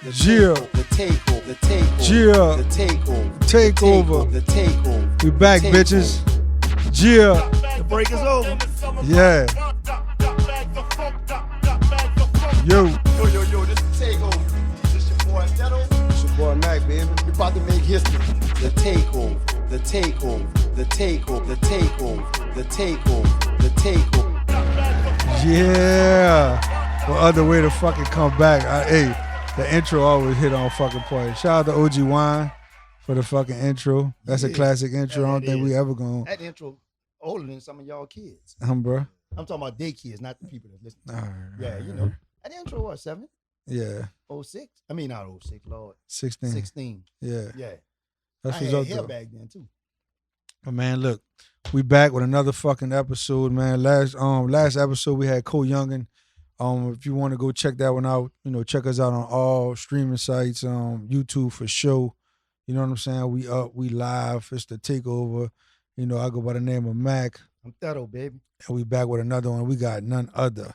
DaTakeOver. We back, bitches. The break is over. Yeah. Yo, this is DaTakeOver. This your boy Neto. it's your boy Mac, baby. We about to make history. DaTakeOver. Yeah. What other way to fucking come back? Hey, the intro always hit on fucking point. Shout out to OG Wine for the fucking intro. That's a classic intro. I don't think we ever gonna. That intro older than some of y'all kids. Bro. I'm talking about their kids, not the people that listen. All right, Yeah, you know. That intro was 7? Yeah. 06? I mean, not 06, Lord. 16. 16. Yeah. Yeah. That's I what's had up hair though. back then, too. But man, look, we back with another fucking episode, man. Last episode we had Cole Youngin. If you want to go check that one out, check us out on all streaming sites, YouTube for sure. You know what I'm saying? We up, we live. It's the takeover. I go by the name of Mac. I'm Theto, baby. And we back with another one. We got none other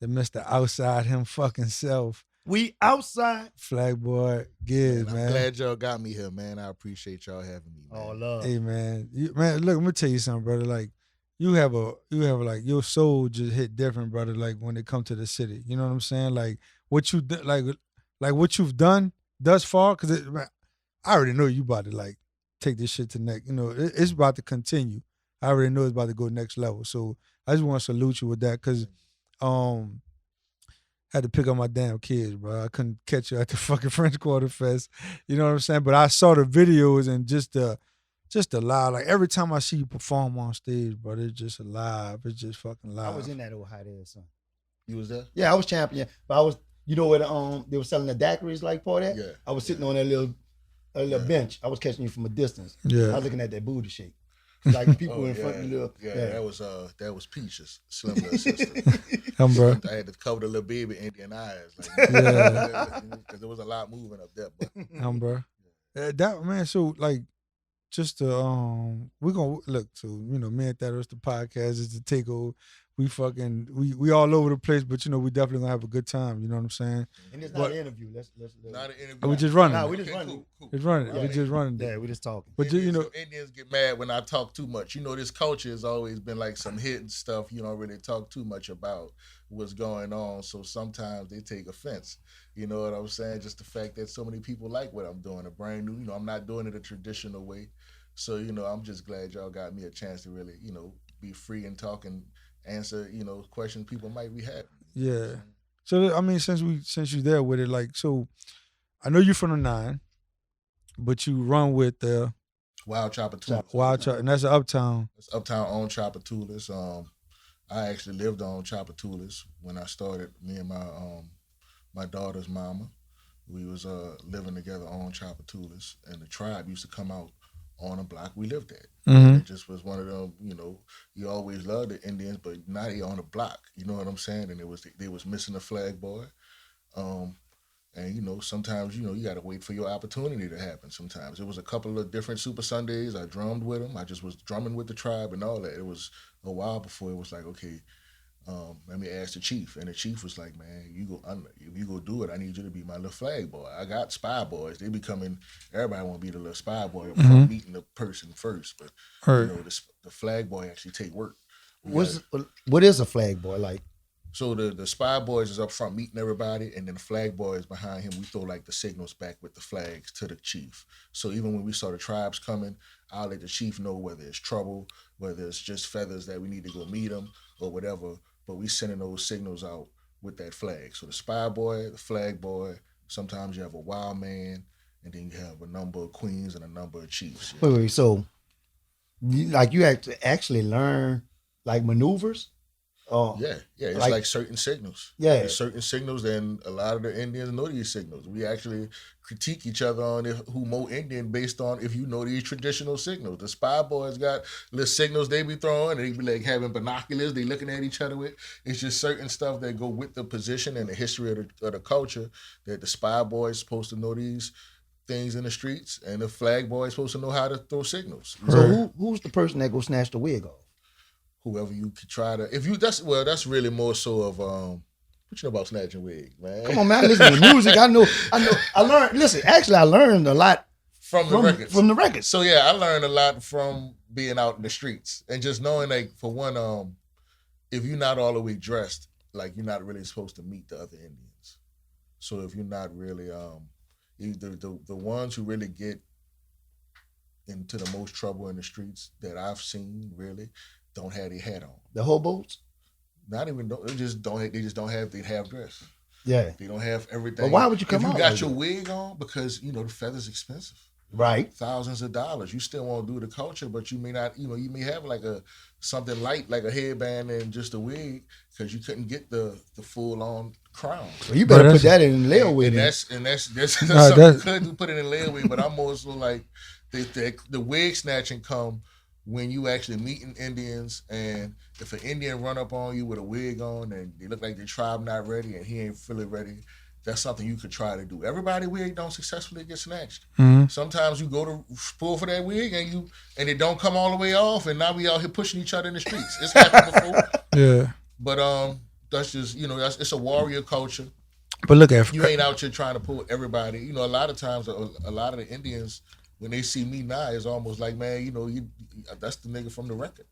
than Mr. Outside him fucking self. We outside. Flagboy Giz, man. I'm glad y'all got me here, man. I appreciate y'all having me, man. Oh, love. Hey, man. Man, look, let me tell you something, brother. Like, you have like your soul just hit different, brother. Like when it comes to the city, you know what I'm saying? Like what you like what you've done thus far, because I already know you about to like take this shit to next. It's about to continue. I already know it's about to go next level. So I just want to salute you with that, because had to pick up my damn kids, bro. I couldn't catch you at the fucking French Quarter Fest. You know what I'm saying? But I saw the videos and just alive. Like every time I see you perform on stage, bro, it's just alive. It's just fucking live. I was in that old hot ass son. You was there? Yeah, I was champion. But I was, where they were selling the daiquiris like for that? Yeah. I was sitting on that little bench. I was catching you from a distance. Yeah. I was looking at that booty shake. Like people in front of you. That was Peaches, Slim little sister. Bro. I had to cover the little baby Indian eyes, because there was a lot moving up there. But bro. That man, so like, just to we're gonna look to me and Theto, the podcast is the takeover. We all over the place, but we definitely gonna have a good time. You know what I'm saying? And it's not an interview. Let's not an interview. We just running. Nah, we just running. Cool. It's running. Yeah. We just running. Yeah, we just talking. But Indians get mad when I talk too much. This culture has always been like some hidden stuff you don't really talk too much about what's going on. So sometimes they take offense. You know what I'm saying? Just the fact that so many people like what I'm doing, a brand new. I'm not doing it a traditional way. So I'm just glad y'all got me a chance to really be free and talk and answer questions people might be having. Yeah. So I mean, since you there with it, like, so I know you from the 9, but you run with the Wild Tchoupitoulas. And that's an uptown. It's uptown on Tchoupitoulas. I actually lived on Tchoupitoulas when I started. Me and my daughter's mama, we was living together on Tchoupitoulas, and the tribe used to come out on a block we lived at. Mm-hmm. It just was one of them, you always loved the Indians, but now they on the block, you know what I'm saying? And they was missing a flag boy. And sometimes, you gotta wait for your opportunity to happen sometimes. It was a couple of different Super Sundays. I drummed with them. I just was drumming with the tribe and all that. It was a while before it was like, okay, let me ask the chief. And the chief was like, man, if you go do it, I need you to be my little flag boy. I got spy boys. They be coming, everybody want to be the little spy boy from meeting the person first. But, the flag boy actually take work. What is a flag boy like? So the spy boys is up front meeting everybody, and then the flag boys behind him, we throw like the signals back with the flags to the chief. So even when we saw the tribes coming, I'll let the chief know whether it's trouble, whether it's just feathers that we need to go meet them or whatever. But we sending those signals out with that flag. So the spy boy, the flag boy, sometimes you have a wild man, and then you have a number of queens and a number of chiefs. Yeah. Wait, so you have to actually learn like maneuvers? Yeah, it's like certain signals. Yeah. There's certain signals, and a lot of the Indians know these signals. We actually critique each other on who more Indian based on if you know these traditional signals. The spy boys got little signals they be throwing, and they be like having binoculars they looking at each other with. It's just certain stuff that go with the position and the history of the culture that the spy boy is supposed to know these things in the streets, and the flag boy is supposed to know how to throw signals. So who's the person that go snatch the wig off? Whoever you could try to, that's really more so of, what What you know about snatching wigs, man? Come on, man. I listen to music. I know. I learned. Listen, actually, I learned a lot from the records. From the records. So yeah, I learned a lot from being out in the streets and just knowing, like, for one, if you're not all the way dressed, like, you're not really supposed to meet the other Indians. So if you're not really, the ones who really get into the most trouble in the streets that I've seen really don't have their hat on. The hobos? Not even, they just don't have their half dress. Yeah. They don't have everything. But why would you come out? If you got like your that? wig on, because, you know, the feather's expensive. Right. Thousands of dollars. You still want to do the culture, but you may not, you know, you may have like something light, like a headband and just a wig, because you couldn't get the full on crown. Well, you better put that in layaway. And that's something you could put it in layaway, but I'm also like, the wig snatching come when you actually meeting Indians, and if an Indian run up on you with a wig on and they look like the tribe not ready and he ain't fully ready, that's something you could try to do. Everybody wig don't successfully get snatched. Mm-hmm. Sometimes you go to pull for that wig and it don't come all the way off, and now we out here pushing each other in the streets. It's happened before. Yeah. But that's just, you know, it's a warrior culture. But look at you ain't out here trying to pull everybody. You know, a lot of times, a lot of the Indians, when they see me now, it's almost like, man, you know, that's the nigga from the record.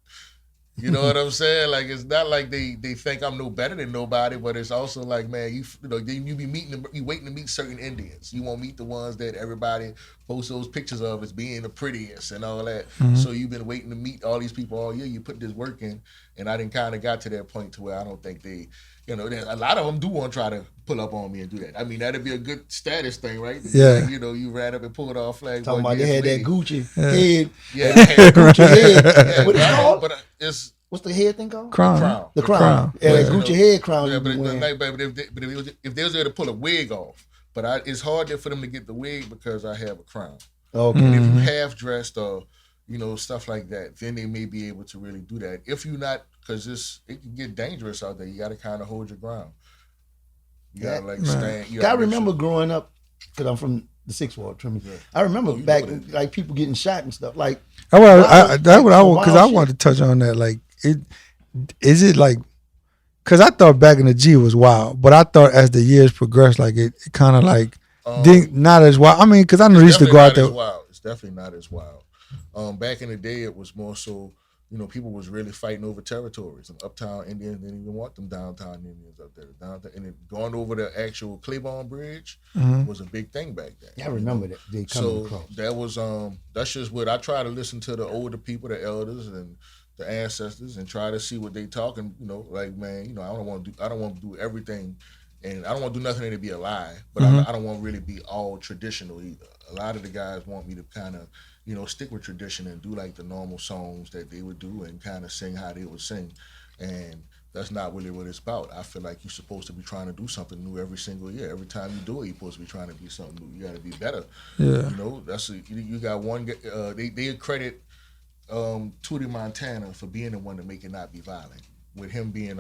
You know what I'm saying? Like, it's not like they think I'm no better than nobody, but it's also like, man, you know, you be meeting, you waiting to meet certain Indians. You won't meet the ones that everybody posts those pictures of as being the prettiest and all that. Mm-hmm. So you've been waiting to meet all these people all year. You put this work in, and I didn't kind of got to that point to where I don't think they, you know, a lot of them do want to try to pull up on me and do that. I mean, that'd be a good status thing, right? Yeah. Like, you know, you ran up and pulled off Flagboy. Talking about they had that Gucci head. Yeah, they had Gucci head. Yeah, what it's called? But it's what's the head thing called? Crown. The crown. Yeah, that Gucci head crown. Yeah, but if they was there to pull a wig off, but it's harder for them to get the wig because I have a crown. Okay. And if you half dressed or, you know, stuff like that, then they may be able to really do that. If you're not, because it can get dangerous out there. You got to kind of hold your ground. You got to like stand. I remember growing up, because I'm from the 6th Ward, Trimmy. Yeah. I remember back, like, people getting shot and stuff. Like, because I wanted to touch on that. Like, is it like, because I thought back in the G was wild, but I thought as the years progressed, like it kind of like not as wild. I mean, because I used to go out there. It's definitely not as wild. Back in the day, it was more so, you know, people was really fighting over territories. And uptown Indians didn't even want them downtown Indians up there. And going over the actual Claiborne Bridge was a big thing back then. Yeah, I remember that. They coming across. That was that's just what I try to listen to, the older people, the elders and the ancestors, and try to see what they talking. You know, like, man, you know, I don't want to do everything, and I don't want to do nothing to be a lie, but I don't want to really be all traditional either. A lot of the guys want me to kind of, you know, stick with tradition and do like the normal songs that they would do and kind of sing how they would sing. And that's not really what it's about. I feel like you're supposed to be trying to do something new every single year. Every time you do it, you're supposed to be trying to be something new. You got to be better. Yeah. You know, you got one, they credit Tootie Montana for being the one to make it not be violent. With him being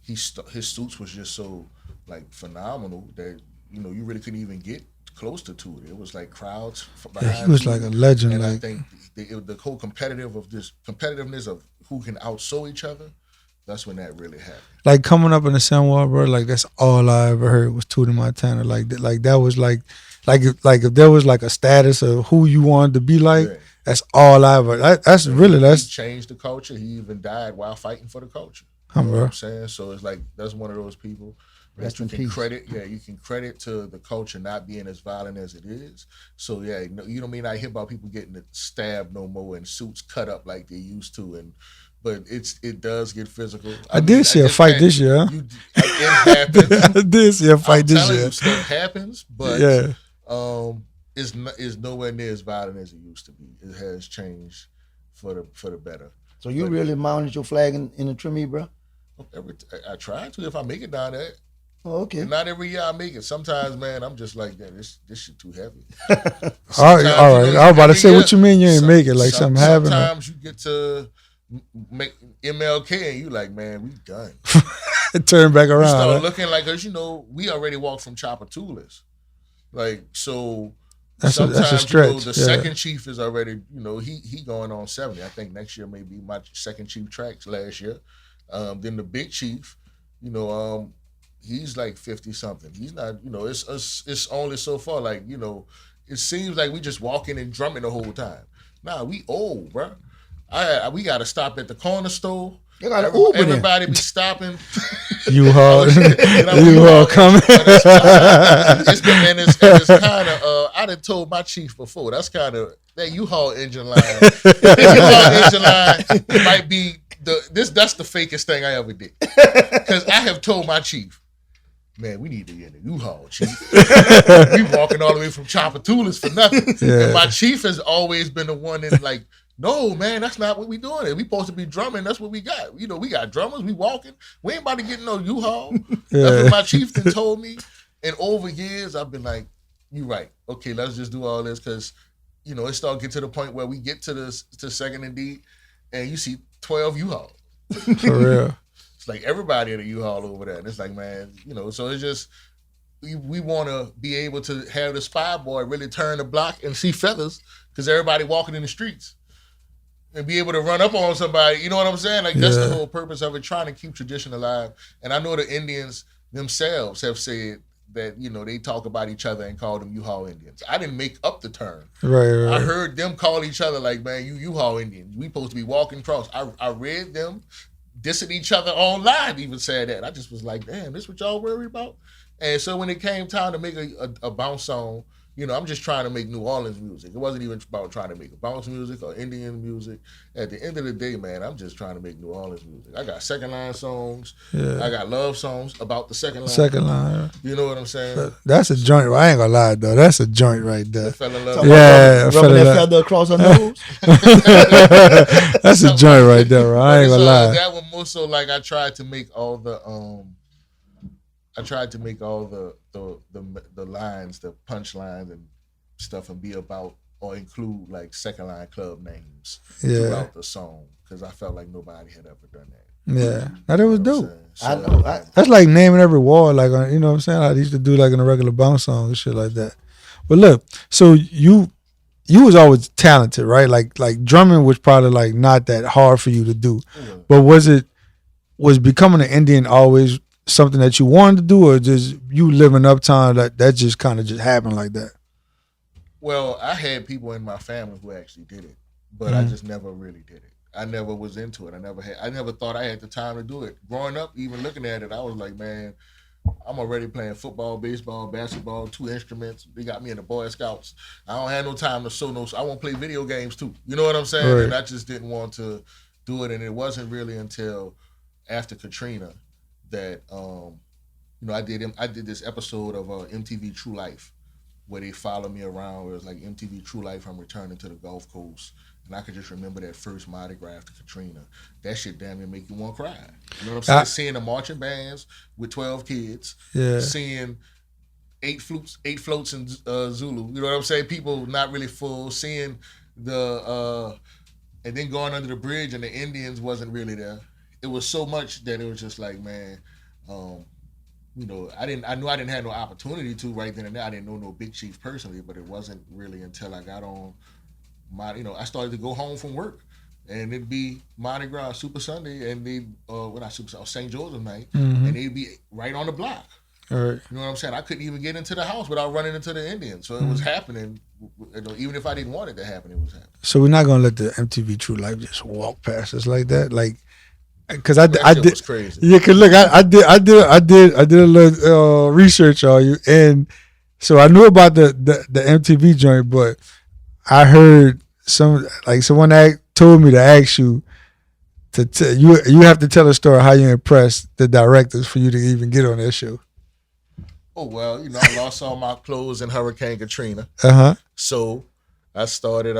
his suits was just so like phenomenal that, you know, you really couldn't even get close to Tootie. It was like crowds behind he was like a legend. And like, I think the whole competitiveness of who can outshow each other, that's when that really happened. Like coming up in the San Juan, bro, like that's all I ever heard was Tootie Montana. Like that was like if there was like a status of who you wanted to be like, that's all I ever. He changed the culture. He even died while fighting for the culture. You know what I'm saying? So it's like that's one of those people. Rest in peace. You can credit to the culture not being as violent as it is. So yeah, you don't mean I hear about people getting stabbed no more and suits cut up like they used to, but it does get physical. I did see a fight this year. It happens. I did see a fight this year. Stuff happens, but it's nowhere near as violent as it used to be. It has changed for the better. So you really mounted your flag in the Trimmy, bro? I try to if I make it down there. Oh, okay. And not every year I make it. Sometimes, man, I'm just like that. This shit too heavy. All right. I was about to say, what you mean you ain't make it? Like something happened? Sometimes you get to make MLK and you like, man, we done. Turn back around. You start looking like, cause you know, we already walked from Tchoupitoulas. Like, so that's sometimes a stretch. You know, the second chief is already, you know, he going on 70. I think next year may be my second chief tracks last year. Then the big chief, You know, he's like 50 something. He's not. You know, it's only so far. Like, you know, it seems like we just walking and drumming the whole time. Nah, we old, bro. We got to stop at the corner store. You got to Uber Everybody be stopping. U-Haul, U-Haul coming. It's kind of. I done told my chief before. That's kind of that U-Haul engine line. U-Haul engine line might be that's the fakest thing I ever did. Because I have told my chief, man, we need to get a U-Haul, chief. We walking all the way from Tchoupitoulas for nothing. Yeah. And my chief has always been the one that like, no, man, that's not what we doing. We supposed to be drumming. That's what we got. You know, we got drummers. We walking. We ain't about to get no U-Haul. Yeah. That's what my chief then told me. And over years, I've been like, you right. Okay, let's just do all this because, you know, it started getting to the point where we get to Second and D, and you see 12 U-Haul. For real. It's like everybody in a U-Haul over there. And it's like, man, you know, so it's just, we want to be able to have the spy boy really turn the block and see feathers because everybody walking in the streets. And be able to run up on somebody, you know what I'm saying? Like, that's the whole purpose of it, trying to keep tradition alive. And I know the Indians themselves have said that, you know, they talk about each other and call them U-Haul Indians. I didn't make up the term. Right. I heard them call each other like, man, you U-Haul Indians. We supposed to be walking across. I read them dissing each other online even said that. I just was like, damn, this what y'all worry about? And so when it came time to make a bounce song, you know, I'm just trying to make New Orleans music. It wasn't even about trying to make a bounce music or Indian music. At the end of the day, man, I'm just trying to make New Orleans music. I got second line songs. Yeah. I got love songs about the second line. Second line. You know what I'm saying? That's a joint. I ain't gonna lie though. That's a joint right there. Fell in love. Yeah, rubbing that feather across her nose. That's a joint right there, bro. I ain't gonna lie. That one more so like I tried to make all the lines, the punchlines and stuff, and be about or include like second line club names throughout the song because I felt like nobody had ever done that. Yeah, that was dope. So, I know. That's like naming every wall, like you know what I'm saying. I used to do like in a regular bounce song and shit like that. But look, so you was always talented, right? Like drumming was probably like not that hard for you to do, but was becoming an Indian always something that you wanted to do, or just you living uptown that just kind of just happened like that? Well, I had people in my family who actually did it, but I just never really did it. I never was into it. I never thought I had the time to do it. Growing up, even looking at it, I was like, man, I'm already playing football, baseball, basketball, 2 instruments. They got me in the Boy Scouts. I don't have no time to I want to play video games too. You know what I'm saying? Right. And I just didn't want to do it. And it wasn't really until after Katrina that you know, I did this episode of MTV True Life where they followed me around. It was like MTV True Life, I'm returning to the Gulf Coast. And I could just remember that first Mardi Gras after Katrina. That shit damn near make you want to cry. You know what I'm saying? Seeing the marching bands with 12 kids. Yeah. Seeing 8 floats in Zulu. You know what I'm saying? People not really full. Seeing and then going under the bridge and the Indians wasn't really there. It was so much that it was just like, man, you know, I knew I didn't have no opportunity to right then and there. I didn't know no big chief personally, but it wasn't really until I got on I started to go home from work, and it'd be Mardi Gras Super Sunday, and they not Super Sunday, St. Joseph night, and they'd be right on the block. All right. You know what I'm saying? I couldn't even get into the house without running into the Indians. So it was happening. You know, even if I didn't want it to happen, it was happening. So we're not gonna let the MTV True Life just walk past us like that, like. Cause I did, was crazy. Yeah. Cause look, I did a little research on you, and so I knew about the MTV joint, but I heard someone told me to ask you you have to tell a story how you impressed the directors for you to even get on that show. Oh well, you know, I lost all my clothes in Hurricane Katrina. So I started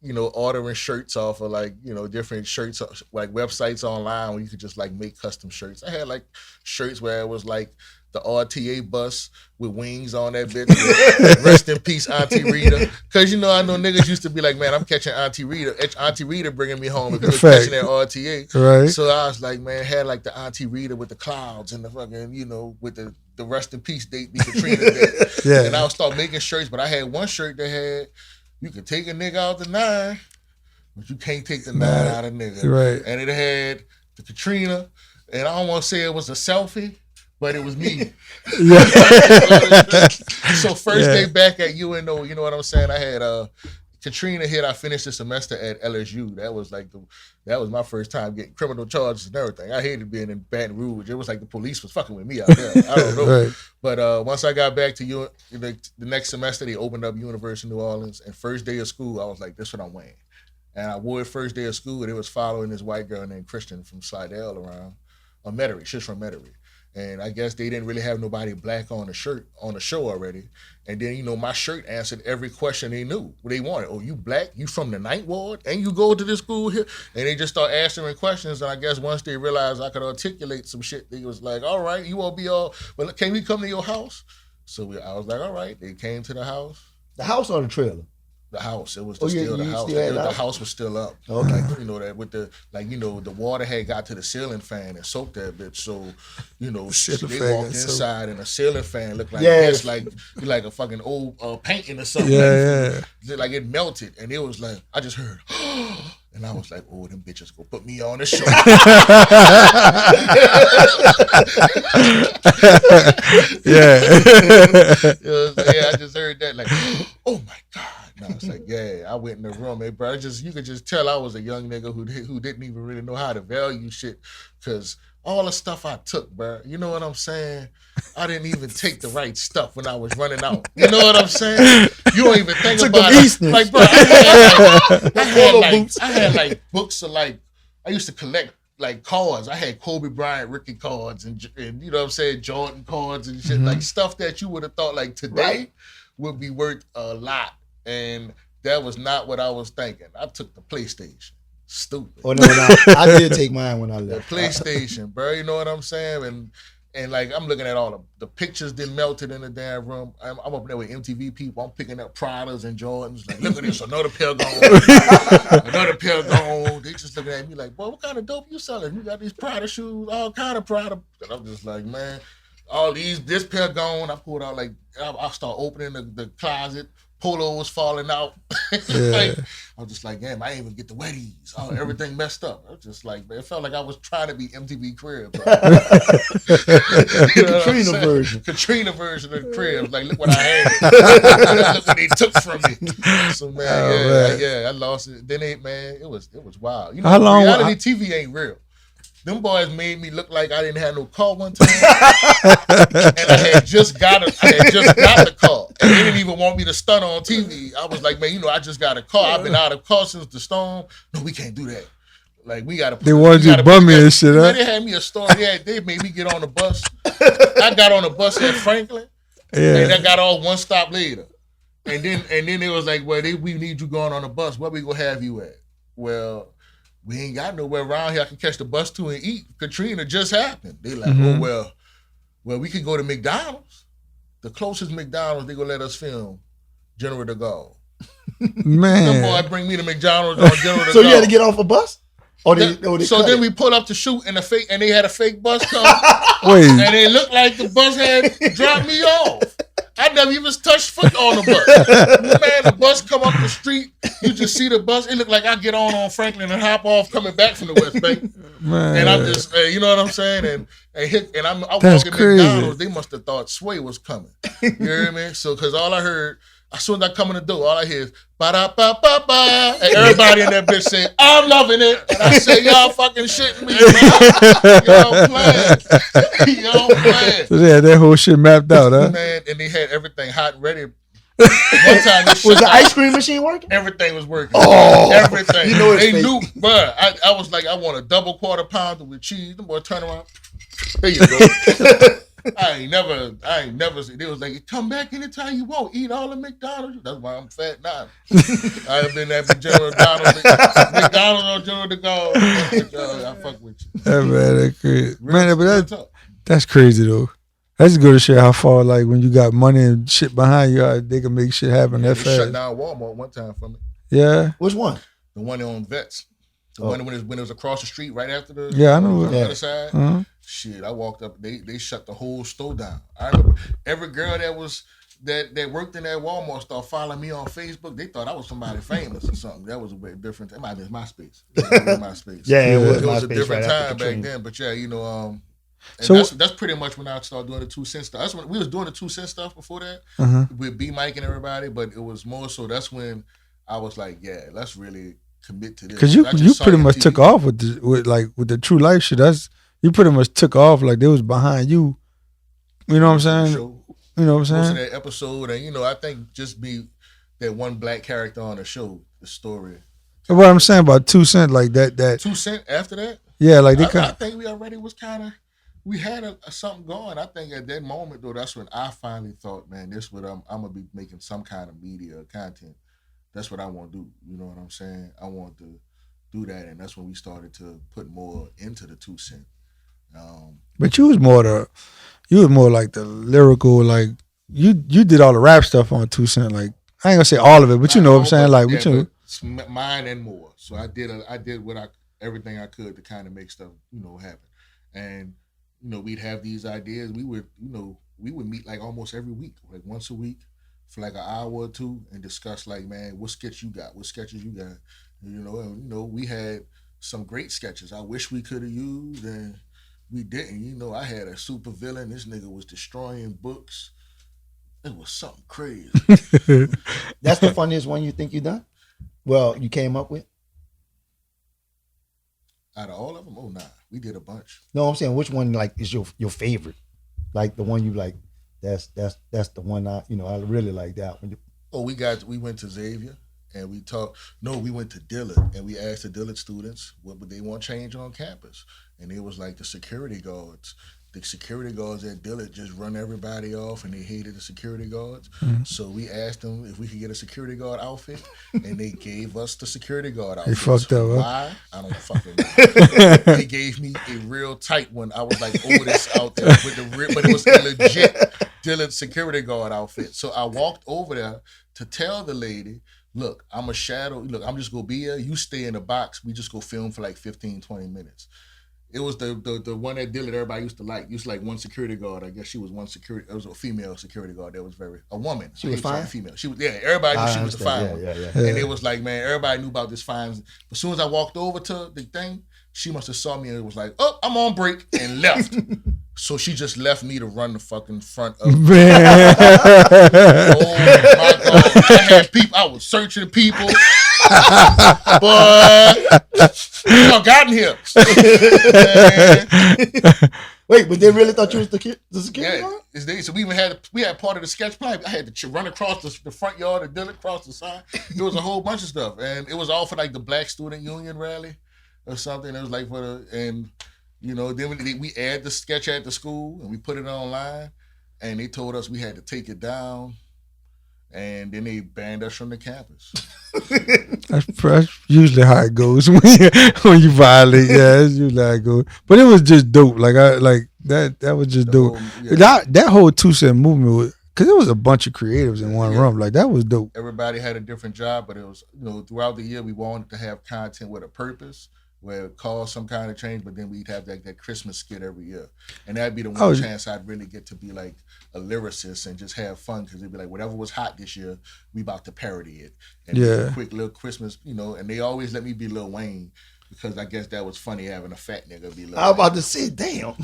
you know, ordering shirts off of like, you know, different shirts, like websites online where you could just like make custom shirts. I had like shirts where it was like the RTA bus with wings on that bitch. Rest in peace, Auntie Rita. Cause you know, I know niggas used to be like, man, I'm catching Auntie Rita. Auntie Rita bringing me home because we're catching that RTA. Right. So I was like, man, had like the Auntie Rita with the clouds and the fucking, you know, with the rest in peace date, the Katrina date. Yeah. And I would start making shirts, but I had one shirt that had, you could take a nigga out the 9, but you can't take the 9 out of nigga. Right. And it had the Katrina, and I don't want to say it was a selfie, but it was me. So first day back at UNO, you know what I'm saying? I had Katrina hit. I finished the semester at LSU. That was my first time getting criminal charges and everything. I hated being in Baton Rouge. It was like the police was fucking with me out there. I don't know. Right. But once I got back to the next semester, they opened up University of New Orleans. And first day of school, I was like, this is what I'm wearing. And I wore it first day of school, and it was following this white girl named Christian from Slidell around, Metairie. She's from Metairie. And I guess they didn't really have nobody black on the show already. And then, you know, my shirt answered every question they knew, what they wanted. Oh, you black? You from the Ninth Ward? And you go to this school here? And they just start asking me questions. And I guess once they realized I could articulate some shit, they was like, all right, you won't be all, well, can we come to your house? So I was like, all right. They came to the house. The house or the trailer? The house. It was the house. The house was still up. Okay. Like, you know, that with the, like, you know, the water had got to the ceiling fan and soaked that bitch. So, you know, they walked inside and a ceiling fan looked like this, like a fucking old painting or something. Yeah. Like it melted. And it was like, I just heard, and I was like, oh, them bitches go put me on the show. Yeah, I just heard that, like, oh my God. No, it's like, yeah, I went in the room, hey, bro. You could just tell I was a young nigga who didn't even really know how to value shit, because all the stuff I took, bro, you know what I'm saying? I didn't even take the right stuff when I was running out. You know what I'm saying? You don't even think about it. Like, bro, I had like books of like, I used to collect like cards. I had Kobe Bryant rookie cards and you know what I'm saying, Jordan cards and shit, like stuff that you would have thought like today would be worth a lot. And that was not what I was thinking. I took the PlayStation. Stupid. Oh no, I did take mine when I left. The PlayStation, bro. You know what I'm saying? And like I'm looking at all the pictures that melted in the damn room. I'm up there with MTV people. I'm picking up Pradas and Jordans. Like, look at this, another pair gone. Another pair gone. They just looking at me like, boy, what kind of dope you selling? You got these Prada shoes, all kind of Prada. And I'm just like, man, this pair gone. I pulled out like, I start opening the closet. Polo was falling out. Like, I was just like, damn, I didn't even get the wetties. Everything messed up. I was just like, man, it felt like I was trying to be MTV Crib. Katrina version of the Crib. Like, look what I had. Look what they took from me. So man, I lost it. Then it was wild. You know, reality TV ain't real. Them boys made me look like I didn't have no car one time, and I had just got the car, and they didn't even want me to stunt on TV. I was like, man, you know, I just got a car. I've been out of car since the storm. No, we can't do that. Like, we gotta. They wanted you to bum me and shit, huh? They had me a story. They made me get on the bus. I got on the bus at Franklin, and I got off one stop later, and then it was like, well, we need you going on the bus. Where we gonna have you at? Well, we ain't got nowhere around here I can catch the bus to and eat. Katrina just happened. They like, oh, well, we could go to McDonald's. The closest McDonald's, they gonna let us film General de Gaulle. Man. Them boy bring me to McDonald's on General de Gaulle. So you had to get off a bus? Then we pull up to shoot and they had a fake bus come. Wait. And it looked like the bus had dropped me off. I never even touched foot on the bus. Man, the bus come up the street. You just see the bus. It looked like I get on Franklin and hop off coming back from the West Bank. Man. And I'm just, you know what I'm saying? And I'm walking crazy. McDonald's. They must have thought Sway was coming. You hear me? So, because all I heard, as soon as I come in the door, all I hear is ba-da-ba-ba-ba. And everybody in that bitch say, I'm loving it. And I say, y'all fucking shitting me, man. Y'all playing. So they had that whole shit mapped out, huh? Man, and they had everything hot and ready. One time was the ice cream machine working? Everything was working. Oh, everything. You know they fake. knew, bro. I was like, I want a double quarter pounder with cheese. The boy turn around. There you go. I ain't never. They was like, come back anytime you want. Eat all the McDonald's. That's why I'm fat now. I've been at McDonald's or General de Gaulle. I fuck with you. Man, that's crazy. Man, but that's crazy though. That's good to show how far, like, when you got money and shit behind you, they can make shit happen that fast. They shut down Walmart one time for me. Yeah. Which one? The one on Vets. The one when it was across the street right after the I know the other side. Uh-huh. Shit, I walked up. They shut the whole store down. I remember every girl that was that worked in that Walmart started following me on Facebook. They thought I was somebody famous or something. That was a bit different. It might have been MySpace. MySpace. Yeah, it was It was a MySpace different right after time back Katrina. then. But yeah, and So- that's pretty much when I started doing the 2 cent stuff. That's when we was doing the 2 cent stuff before that Uh-huh. with B Mike and everybody. But it was more so that's when I was like, yeah, let's really commit to this. Cause you I just you saw pretty your much TV. took off with the true life shit. You pretty much took off like they was behind you. You know what I'm saying? Show. You know what I'm Most of saying? that episode, and I think just be that one black character on the show, the story. And what I'm saying about 2 Cent, like that 2 Cent after that, yeah, like they I kind think we already was we had something going. I think at that moment though, that's when I finally thought, man, this what I'm gonna be making some kind of media content. That's what I want to do. You know what I'm saying? I want to do that, and that's when we started to put more into the 2 Cent. but you was more like the lyrical, like you did all the rap stuff on 2 Cent. Like I ain't gonna say all of it, but you know what I'm saying? Like yeah, what you but it's mine and more. So I did everything I could to kind of make stuff happen, and we'd have these ideas. We would meet like almost every week, like once a week, for like an hour or two, and discuss like, man, what sketch you got, what sketches you got, and we had some great sketches. I wish we could have used, and we didn't. I had a super villain. This nigga was destroying books. It was something crazy. That's the funniest one you think you done? Well, you came up with? Out of all of them, oh nah, we did a bunch. No, I'm saying which one like is your favorite? Like the one you like, that's the one I really like that one. Oh, we went to Xavier and we talked. No, we went to Dillard and we asked the Dillard students what would they want change on campus, and it was like the security guards. The security guards at Dillard just run everybody off, and they hated the security guards. Mm-hmm. So we asked them if we could get a security guard outfit, and they gave us the security guard outfit. They fucked up, huh? Why? I don't fucking know. They gave me a real tight one. I was like, oh, this out there with but it was a legit Dillard security guard outfit. So I walked over there to tell the lady, look, I'm a shadow. Look, I'm just going to be here. You stay in the box. We just go film for like 15, 20 minutes. It was the one that Dillard everybody used to like. Used to like one security guard. I guess she was one security. It was a female security guard that was a woman. She was fine? Female. She was, yeah, everybody knew she was the fine one. Yeah. And it was like, man, everybody knew about this fine. As soon as I walked over to the thing, she must have saw me and it was like, oh, I'm on break, and left. So she just left me to run the fucking front of Man. Oh my God. I had people, I was searching people. But y'all got in here. Wait, but they really thought you was the security guard? So we even had part of the sketch plan. I had to run across the front yard and then across the side. There was a whole bunch of stuff, and it was all for like the Black Student Union rally or something. It was like then we add the sketch at the school and we put it online, and they told us we had to take it down. And then they banned us from the campus. That's usually how it goes when you violate. Yeah, that's usually how it goes. But it was just dope. Like that was just dope. That whole 2 Cent movement was, because it was a bunch of creatives in one room. Like that was dope. Everybody had a different job, but it was throughout the year we wanted to have content with a purpose, where it caused some kind of change. But then we'd have that Christmas skit every year, and that'd be the one chance I'd really get to be like a lyricist and just have fun, because it'd be like whatever was hot this year, we about to parody it. And a quick little Christmas, and they always let me be Lil Wayne, because I guess that was funny having a fat nigga be Lil Wayne. I was about to say, damn.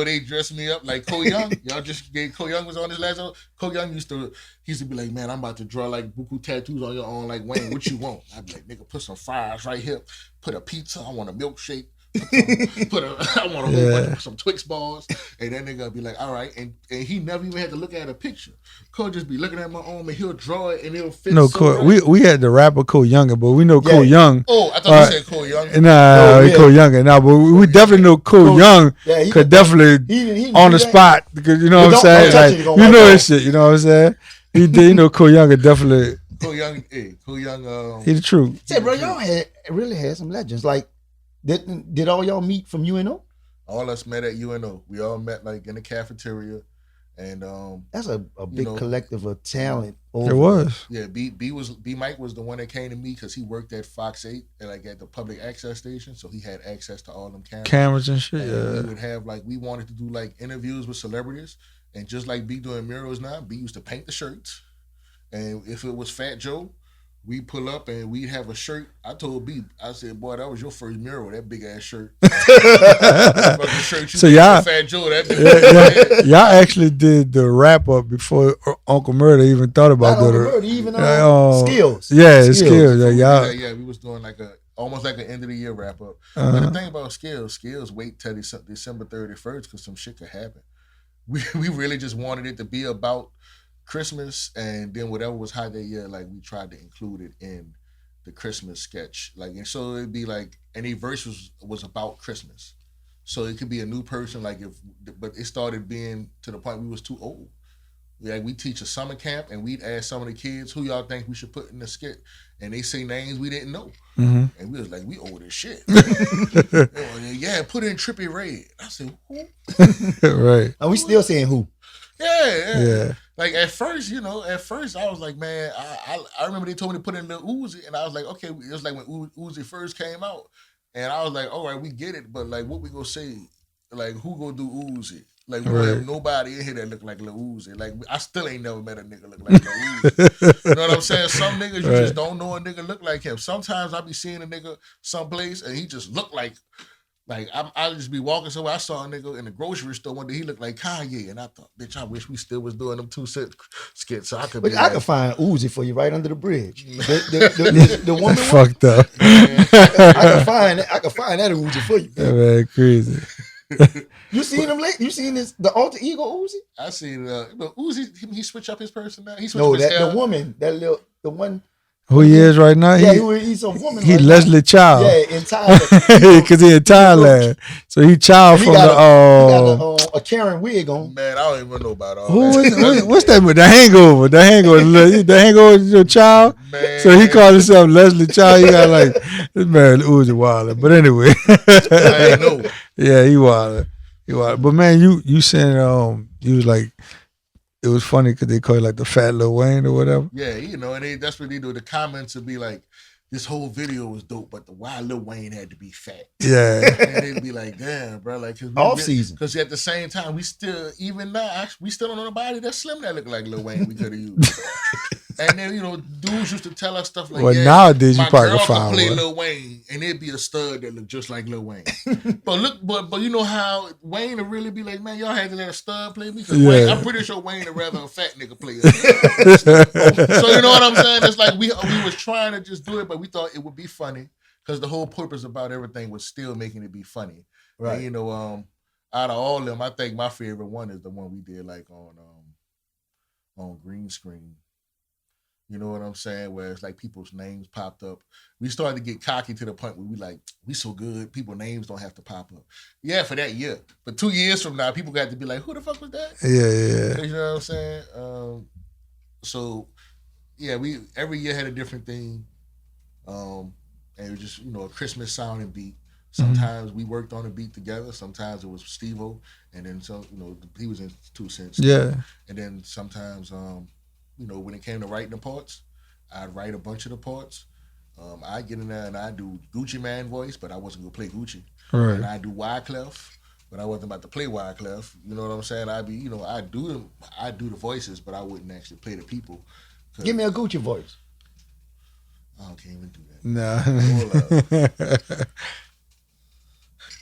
They dressed me up like Cole Young. Y'all just gave Cole Young was on his last episode. Cole Young used to be like, man, I'm about to draw like buku tattoos on your own like Wayne. What you want? I'd be like, nigga, put some fries right here. Put a pizza. I want a milkshake. I want a whole bunch of some Twix bars, and that nigga be like, all right, and he never even had to look at a picture. Cole just be looking at my arm, and he'll draw it, and it'll fit. No, so Cole, right. we had the rapper Cole Younger, but we know Cole Young. Oh, I thought you said Cole Young. Cole Younger. Nah, but we definitely know Cole Young could definitely he on the spot, because you know what I'm saying. Like, you know his shit. You know what I'm saying. He did. You know Cole Younger definitely. Cole Young. He the truth. Say, bro, y'all really had some legends. Like, did all y'all meet from UNO? All us met at UNO. We all met like in the cafeteria, and that's a big collective of talent. It was. Yeah, B Mike was the one that came to me because he worked at Fox 8 and like at the public access station, so he had access to all them cameras And shit. We would have we wanted to do like interviews with celebrities, And just like B doing murals now, B used to paint the shirts. And if it was Fat Joe, we pull up and we have a shirt. I told B, I said, boy, that was your first mural, that big ass shirt. Shirt so y'all, Fat Joe, that y'all actually did the wrap up before Uncle Murder even thought about doing it. Uncle Murder, even skills. Yeah, skills. Yeah, we was doing like almost like an end of the year wrap up. But the thing about skills wait till December 31st because some shit could happen. We really just wanted it to be about Christmas, and then whatever was high that year, like we tried to include it in the Christmas sketch. Like, and so it'd be like any verse was about Christmas. So it could be a new person, but it started being to the point we was too old. Like we teach a summer camp, and we'd ask some of the kids, who y'all think we should put in the skit? And they say names we didn't know. Mm-hmm. And we was like, we old as shit. Yeah, put in Trippie Redd. I said, who? Right. And we still saying who? Yeah. Like at first I was like, man, I remember they told me to put in Lil Uzi, and I was like, okay, it was like when Uzi first came out, and I was like, all right, we get it, but like, what we gonna say? Like, who gonna do Uzi? Like, we don't have nobody in here that look like Lil Uzi. Like, I still ain't never met a nigga look like Lil Uzi. You know what I'm saying? Some niggas, you just don't know a nigga look like him. Sometimes I be seeing a nigga someplace, and he just look like I'll just be walking somewhere. I saw a nigga in the grocery store one day. He looked like Kanye, and I thought, bitch, I wish we still was doing them 2 cent skits. So I could. But I could find Uzi for you right under the bridge. The woman fucked up. I could find that Uzi for you. Yeah, man, crazy. You seen him late? You seen the alter ego Uzi? I seen Uzi. He switch up his personality. The woman, the one. Who he is right now? Yeah, he's a woman. He Leslie Child. Yeah, in Thailand. Because he in Thailand. So he Child from he got a Karen wig on. Man, I don't even know about all that. What's that? The Hangover. The Hangover is your Child. Man. So he called himself Leslie Child. He got like, this man Uzi Wilder. But anyway. I know. Yeah, he Wilder. But man, you saying you was like, it was funny because they call you like the fat Lil Wayne or whatever. Yeah, and that's what they do. The comments would be like, this whole video was dope, but why Lil Wayne had to be fat? Yeah. And they'd be like, damn, bro. Like, off season. Because at the same time, we still don't know nobody that's slim that look like Lil Wayne we could have used. And then, dudes used to tell us stuff like, well, nowadays you probably can find play one. Lil Wayne, and it'd be a stud that looked just like Lil Wayne. but you know how Wayne would really be like, man, y'all had to let a stud play me? Because Wayne, I'm pretty sure Wayne would rather a fat nigga play us. So you know what I'm saying? It's like we was trying to just do it, but we thought it would be funny because the whole purpose about everything was still making it be funny. Right. And, out of all of them, I think my favorite one is the one we did like on green screen. You know what I'm saying? Where it's like people's names popped up. We started to get cocky to the point where we so good, people's names don't have to pop up. Yeah, for that year. But 2 years from now, people got to be like, who the fuck was that? Yeah. You know what I'm saying? So, yeah, we every year had a different theme. And it was just, a Christmas sounding beat. Sometimes we worked on a beat together. Sometimes it was Steve-O. And then, he was in 2 Cents. Yeah. And then sometimes... when it came to writing the parts, I'd write a bunch of the parts. I'd get in there and I'd do Gucci Man voice, but I wasn't going to play Gucci. Right. And I'd do Wyclef, but I wasn't about to play Wyclef. You know what I'm saying? I'd be, I'd do the voices, but I wouldn't actually play the people. Give me a Gucci voice. I can't even do that. No.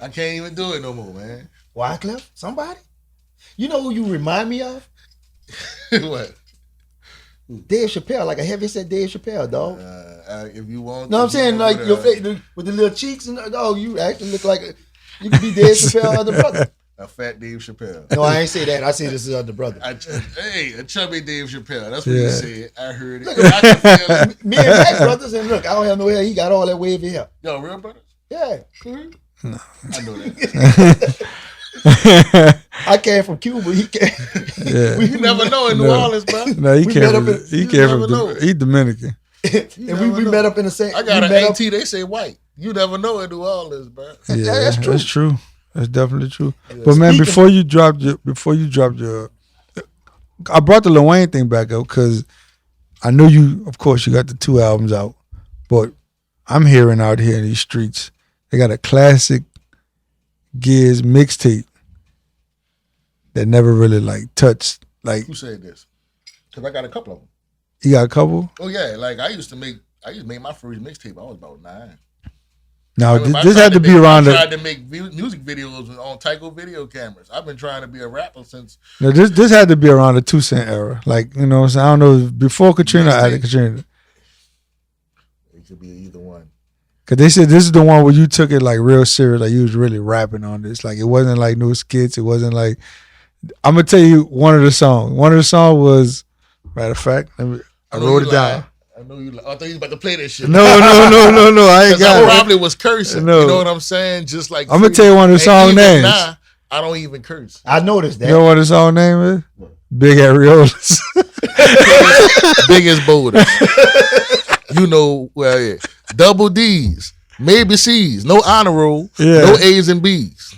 I can't even do it no more, man. Wyclef? Somebody? You know who you remind me of? What? Dave Chappelle, like a heavy set Dave Chappelle, dog. If you want, no, I'm saying like your face with the little cheeks and you actually look like you could be Dave Chappelle or the brother. A fat Dave Chappelle. No, I ain't say that. I say this is the brother. A chubby Dave Chappelle. That's what you said. I heard it. Look, I can feel it. Me and Matt brothers, and look, I don't have no hair. He got all that wavy hair. Yo, real brothers? Yeah. No. I know that. I came from Cuba. He came. Yeah. You never know in New Orleans, bro. No, he came from he Dominican. And we met up in the same. I got an AT. They say white. You never know in New Orleans, bro. Yeah, that's true. That's true. That's definitely true. Yeah. But man, before you dropped your, I brought the Lil Wayne thing back up because I know you. Of course, you got the 2 albums out, but I'm hearing out here in these streets they got a classic Giz mixtape. that never really like touched like? Who said this? Because I got a couple of them. You got a couple? Oh yeah, like I used to make my first mixtape. I was about 9. Now I mean, this had to be around. I tried to make music videos on DaTakeOver video cameras. I've been trying to be a rapper since. Now this had to be around the 2 Cent era. Like, you know what I'm saying? I don't know, before Katrina or after Katrina. It could be either one. Cause they said this is the one where you took it like real serious, like you was really rapping on this. Like it wasn't like no skits. It wasn't like. I'm gonna tell you one of the songs. One of the songs was, matter of fact, I wrote it down. I know you. I thought you was about to play this shit. No. I ain't got I it. probably was cursing. No. You know what I'm saying? Just like I'm gonna tell you one of the song names. Now, I don't even curse. I noticed that. You know what the song name is? What? Big Areolas. Biggest boulders. You know, well, yeah. Double D's, maybe C's, no honor roll, no A's and B's.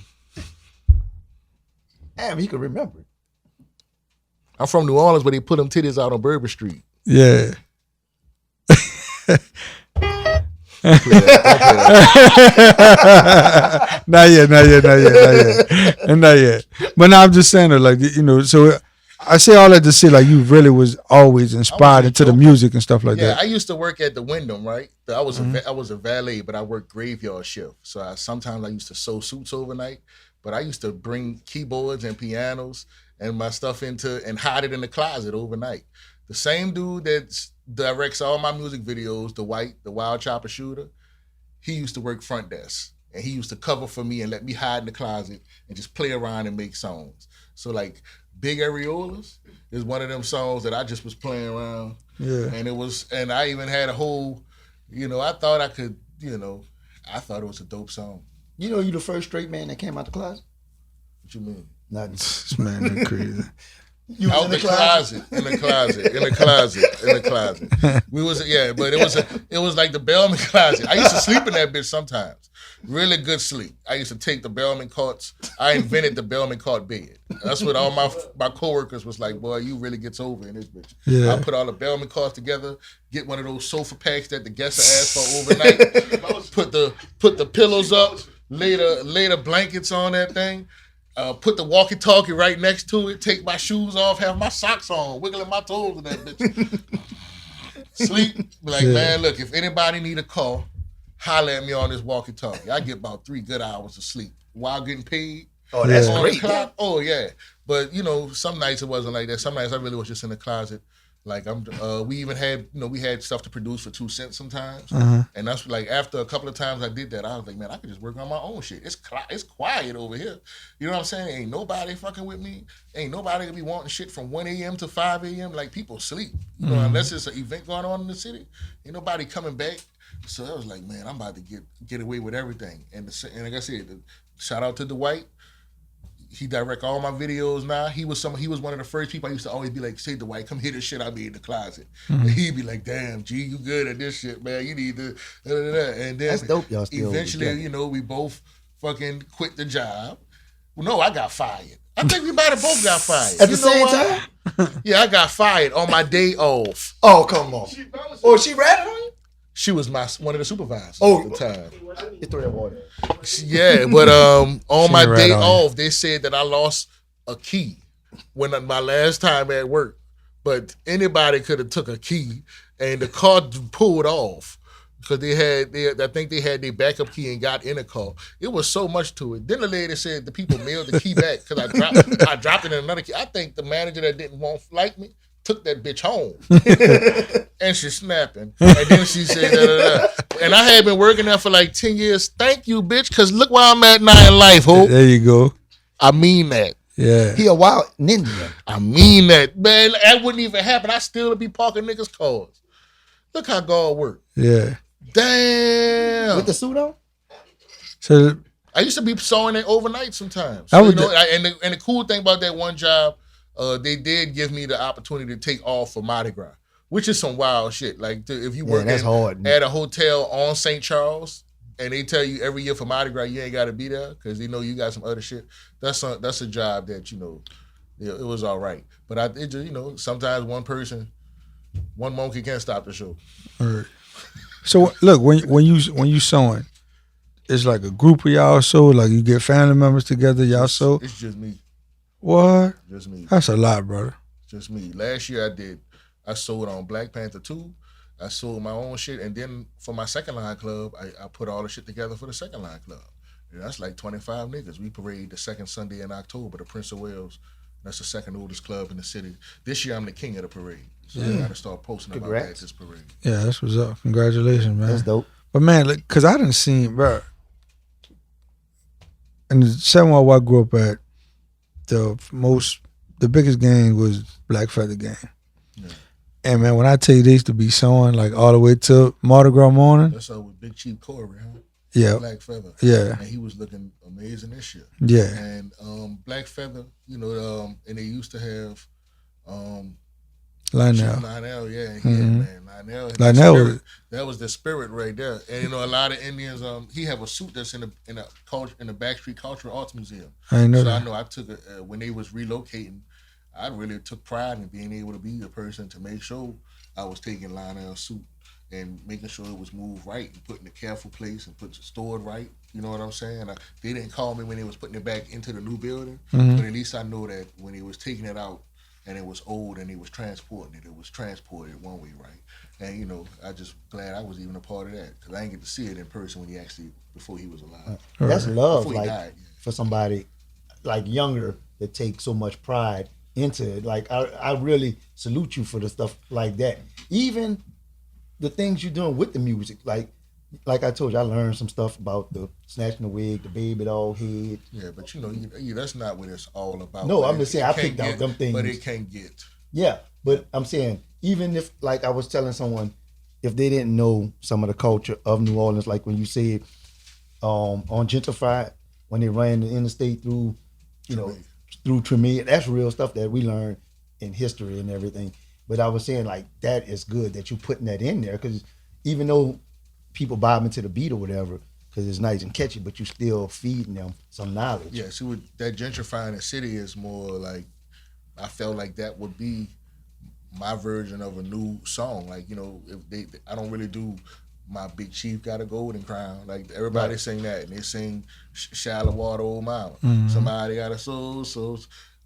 Damn, he could remember it. I'm from New Orleans, where they put them titties out on Bourbon Street. Yeah. Not yet. But now I'm just saying that, like, you know, so I say all that to say, like, you really was always inspired into the music and stuff like that. Yeah, I used to work at the Wyndham, right? I was a valet, but I worked graveyard shift. So sometimes I used to sew suits overnight, but I used to bring keyboards and pianos and my stuff and hide it in the closet overnight. The same dude that directs all my music videos, the Wild Tchoupitoulas, he used to work front desk. And he used to cover for me and let me hide in the closet and just play around and make songs. So like Big Areolas is one of them songs that I just was playing around. Yeah. And I even had a whole, I thought I could, I thought it was a dope song. You know, you the first straight man that came out the closet? What you mean? Nothing. This man, that's crazy. You was out in the closet? In the closet. But it was like the Bellman closet. I used to sleep in that bitch sometimes. Really good sleep. I used to take the Bellman cots. I invented the Bellman cot bed. That's what all my coworkers was like, boy, you really gets over in this bitch. Yeah. I put all the Bellman cots together, get one of those sofa packs that the guests are asked for overnight, put the pillows up, lay the blankets on that thing. Put the walkie-talkie right next to it, take my shoes off, have my socks on, wiggling my toes in that bitch. Sleep. Be like, man, look, if anybody need a call, holler at me on this walkie-talkie. I get about 3 good hours of sleep while getting paid. Oh, that's great. Oh, yeah. But, some nights it wasn't like that. Some nights I really was just in the closet. Like we even had, we had stuff to produce for 2 cents sometimes, and that's like after a couple of times I did that, I was like, man, I could just work on my own shit. It's quiet over here, you know what I'm saying? Ain't nobody fucking with me. Ain't nobody gonna be wanting shit from 1 a.m. to 5 a.m. Like people sleep, unless it's an event going on in the city. Ain't nobody coming back. So I was like, man, I'm about to get away with everything. And like I said, shout out to Dwight. He direct all my videos now. He was one of the first people I used to always be like, say, Dwight, come hit this shit out me in the closet. And he'd be like, damn, G, you good at this shit, man. You need to, and then that's dope, y'all still eventually, we both fucking quit the job. Well, no, I got fired. I think we might have both got fired. At the same time? Yeah, I got fired on my day off. Oh, come on. She ratted on you? She was one of the supervisors at the time. You throw that water. Yeah, but on my day off, they said that I lost a key when my last time at work. But anybody could have took a key, and the car pulled off because I think they had their backup key and got in the car. It was so much to it. Then the lady said the people mailed the key back because I dropped it in another key. I think the manager that didn't like me took that bitch home. And she's snapping. And then she said, And I had been working there for like 10 years. Thank you, bitch, because look where I'm at now in life, ho. There you go. I mean that. Yeah. He a wild ninja. I mean that. Man, that wouldn't even happen. I still would be parking niggas' cars. Look how God worked. Yeah. Damn. With the suit on? So I used to be sewing it overnight sometimes. And the cool thing about that one job, they did give me the opportunity to take off for Mardi Gras, which is some wild shit. Like if you work at a hotel on St. Charles and they tell you every year for Mardi Gras you ain't got to be there because they know you got some other shit. That's a job that it was all right. But sometimes one monkey can't stop the show. All right. So look, when you sewing, it's like a group of y'all sew. Like you get family members together, y'all sew. It's just me. What? Just me. That's a lot, brother. Just me. Last year I sold on Black Panther 2. I sold my own shit. And then for my second line club, I put all the shit together for the second line club. And that's like 25 niggas. We parade the second Sunday in October, the Prince of Wales. That's the second oldest club in the city. This year I'm the king of the parade. So I gotta start posting about that at this parade. Yeah, that's what's up. Congratulations, man. That's dope. But man, look, cause I didn't see, bro. And the 7 I grew up at, the biggest gang was Black Feather Gang. Yeah. And man, when I tell you they used to be sewing like all the way till Mardi Gras morning. That's all with Big Chief Corey, huh? Yeah. Black Feather. Yeah. And he was looking amazing this year. Yeah. And Black Feather, and they used to have Lionel. Lionel, yeah, Mhm. man. Lionel Lionel that was the spirit right there. And a lot of Indians, he have a suit that's in the Backstreet Cultural Arts Museum. I ain't know So that. I know I took when they was relocating, I really took pride in being able to be the person to make sure I was taking Lionel's suit and making sure it was moved right and put in a careful place and stored right. You know what I'm saying? They didn't call me when they was putting it back into the new building, Mhm. but at least I know that when they was taking it out and it was old and he was transporting it, it was transported one way right. And I just glad I was even a part of that because I didn't get to see it in person before he was alive. That's love, Before he like died. for somebody like younger that takes so much pride into it. Like I really salute you for the stuff like that. Even the things you're doing with the music, like I told you, I learned some stuff about the snatching the wig, the baby doll head. Yeah, but that's not what it's all about. No, But I'm just saying I picked out them things. But it can get. Yeah, but I'm saying even if, like I was telling someone, if they didn't know some of the culture of New Orleans, like when you said on Gentrified, when they ran the interstate through, through Tremere, that's real stuff that we learned in history and everything. But I was saying like that is good that you putting that in there because even though people bob into the beat or whatever, because it's nice and catchy, but you still feeding them some knowledge. Yeah, see, what that gentrifying the city is more like, I felt like that would be my version of a new song. Like, I don't really do My Big Chief Got a Golden Crown. Like, everybody sing that, and they sing Shallow Water Old Mama. Mhm. Somebody got a soul,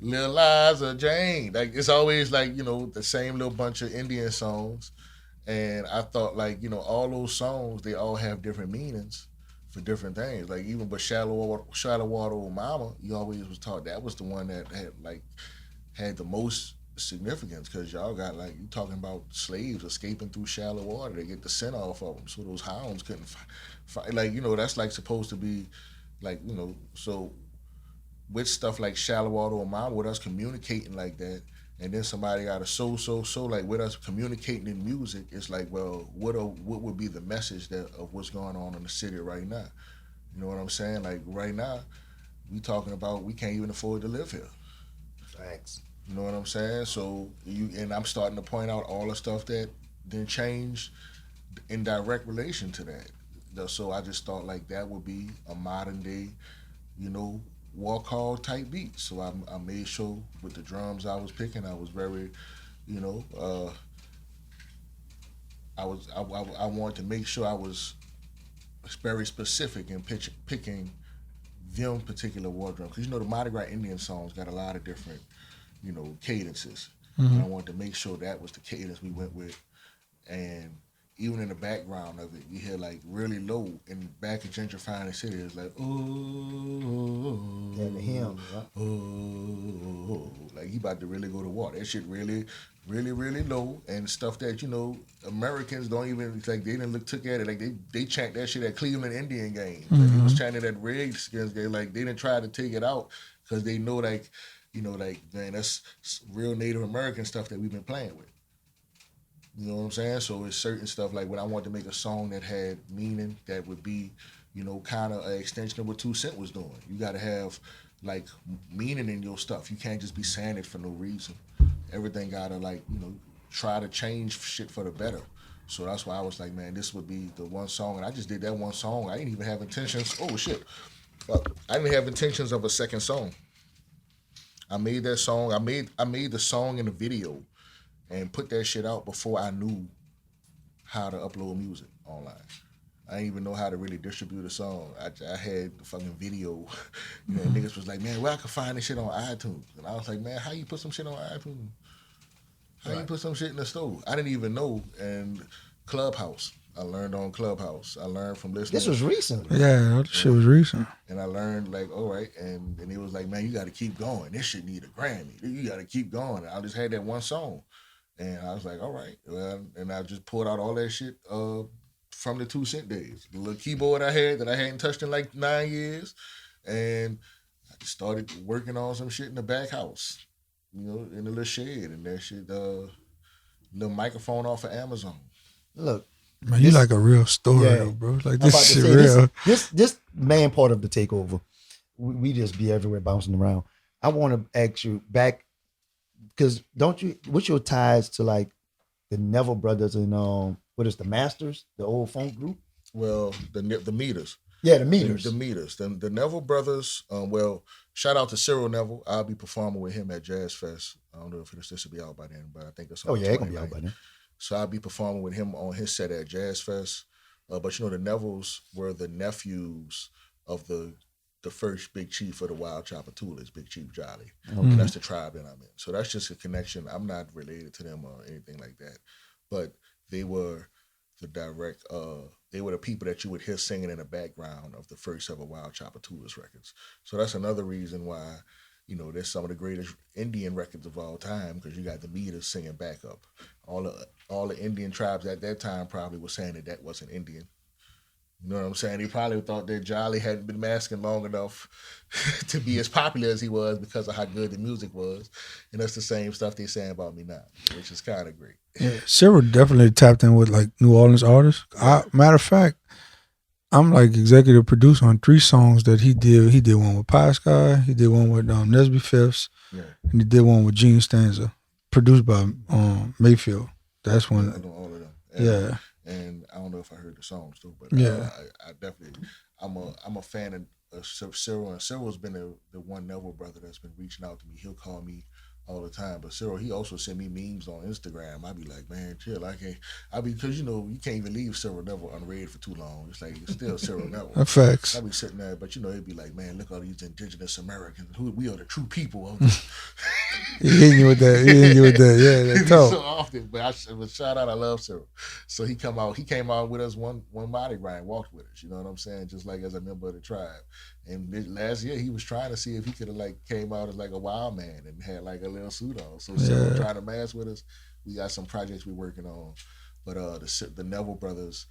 Lil Liza Jane. Like, it's always like, the same little bunch of Indian songs. And I thought like, all those songs, they all have different meanings for different things. Like but Shallow Water Old Mama, you always was taught that was the one that had the most significance because y'all got like, you talking about slaves escaping through shallow water. They get the scent off of them so those hounds couldn't fight. Like, that's like supposed to be like, so with stuff like Shallow Water Old Mama, with us communicating like that, and then somebody got a so like with us communicating in music, it's like, well, what would be the message of what's going on in the city right now? You know what I'm saying? Like right now, we talking about we can't even afford to live here. Facts. You know what I'm saying? So and I'm starting to point out all the stuff that then changed in direct relation to that. So I just thought like that would be a modern day, walk hall type beat. So I made sure with the drums I was picking, I was very, I wanted to make sure I was very specific in picking them particular war drums because the Mardi Gras Indian songs got a lot of different, cadences. Mhm. And I wanted to make sure that was the cadence we went with, and even in the background of it, you hear like really low in the back of Gentrifying the City. It's like, oh, Yeah, the hymn, yeah. oh, like he about to really go to war. That shit really, really, really low and stuff that Americans don't even like. They didn't took at it like they chant that shit at Cleveland Indian games. Mm-hmm. Like, they was chanting at Redskins game. Like they didn't try to take it out because they know like man, that's real Native American stuff that we've been playing with. You know what I'm saying? So it's certain stuff like when I wanted to make a song that had meaning that would be, kind of an extension of what 2 Cent was doing. You got to have like meaning in your stuff. You can't just be saying it for no reason. Everything got to like, try to change shit for the better. So that's why I was like, man, this would be the one song. And I just did that one song. I didn't even have intentions. Oh, shit. I didn't have intentions of a second song. I made that song. I made the song in the video and put that shit out before I knew how to upload music online. I didn't even know how to really distribute a song. I had the fucking video. Niggas was like, man, where I can find this shit on iTunes? And I was like, man, how you put some shit on iTunes? How you put some shit in the store? I didn't even know. And Clubhouse. I learned on Clubhouse. I learned from listening. This was recent. Yeah, that shit was recent. And I learned like, all right. And it was like, man, you got to keep going. This shit need a Grammy. You got to keep going. And I just had that one song. And I was like, all right. Well, and I just pulled out all that shit from the 2 Cent days. The little keyboard I had that I hadn't touched in like 9 years. And I just started working on some shit in the back house, in the little shed. And that shit, little microphone off of Amazon. Look. Man, you like a real story, though, bro. Like, this shit real. This main part of the takeover, we just be everywhere bouncing around. I want to ask you back, because what's your ties to like the Neville brothers and what is the Masters, the old funk group? Well, the Meters. Yeah, the Meters. The Meters. The Neville brothers. Well, shout out to Cyril Neville. I'll be performing with him at Jazz Fest. I don't know if this will be out by then, but I think it's on. Oh yeah, it's gonna be out by then. So I'll be performing with him on his set at Jazz Fest. But the Nevilles were the nephews of the first big chief of the Wild Tchoupitoulas, Big Chief Jolly. Okay. That's the tribe that I'm in. So that's just a connection. I'm not related to them or anything like that. But they were they were the people that you would hear singing in the background of the first ever Wild Tchoupitoulas records. So that's another reason why, there's some of the greatest Indian records of all time, because you got the Meters singing backup. All the Indian tribes at that time probably were saying that wasn't Indian. You know what I'm saying? They probably thought that Jolly hadn't been masking long enough to be as popular as he was because of how good the music was. And that's the same stuff they're saying about me now, which is kind of great. Yeah, Cyril definitely tapped in with like New Orleans artists. Matter of fact, I'm like executive producer on 3 songs that he did. He did one with Pie Sky, he did one with Nesby Fifths, and he did one with Gene Stanza, produced by Mayfield. That's when. I know all of them. Yeah. And I don't know if I heard the songs too, but I definitely, I'm a fan of Cyril, and Cyril's been the one Neville brother that's been reaching out to me. He'll call me all the time, but Cyril, he also sent me memes on Instagram. I be like, man, chill, because you can't even leave Cyril Neville unread for too long. It's like, it's still Cyril Neville. Facts. I be sitting there, but it'd be like, man, look at all these indigenous Americans. We are the true people. He hitting you with that. Yeah, that talk. So often, but shout out, I love Cyril. So he came out with us one Mardi Gras and walked with us. You know what I'm saying? Just like as a member of the tribe. And last year he was trying to see if he could have came out as like a wild man and had like a little suit on. So Cyril trying to mask with us. We got some projects we're working on, but the Neville brothers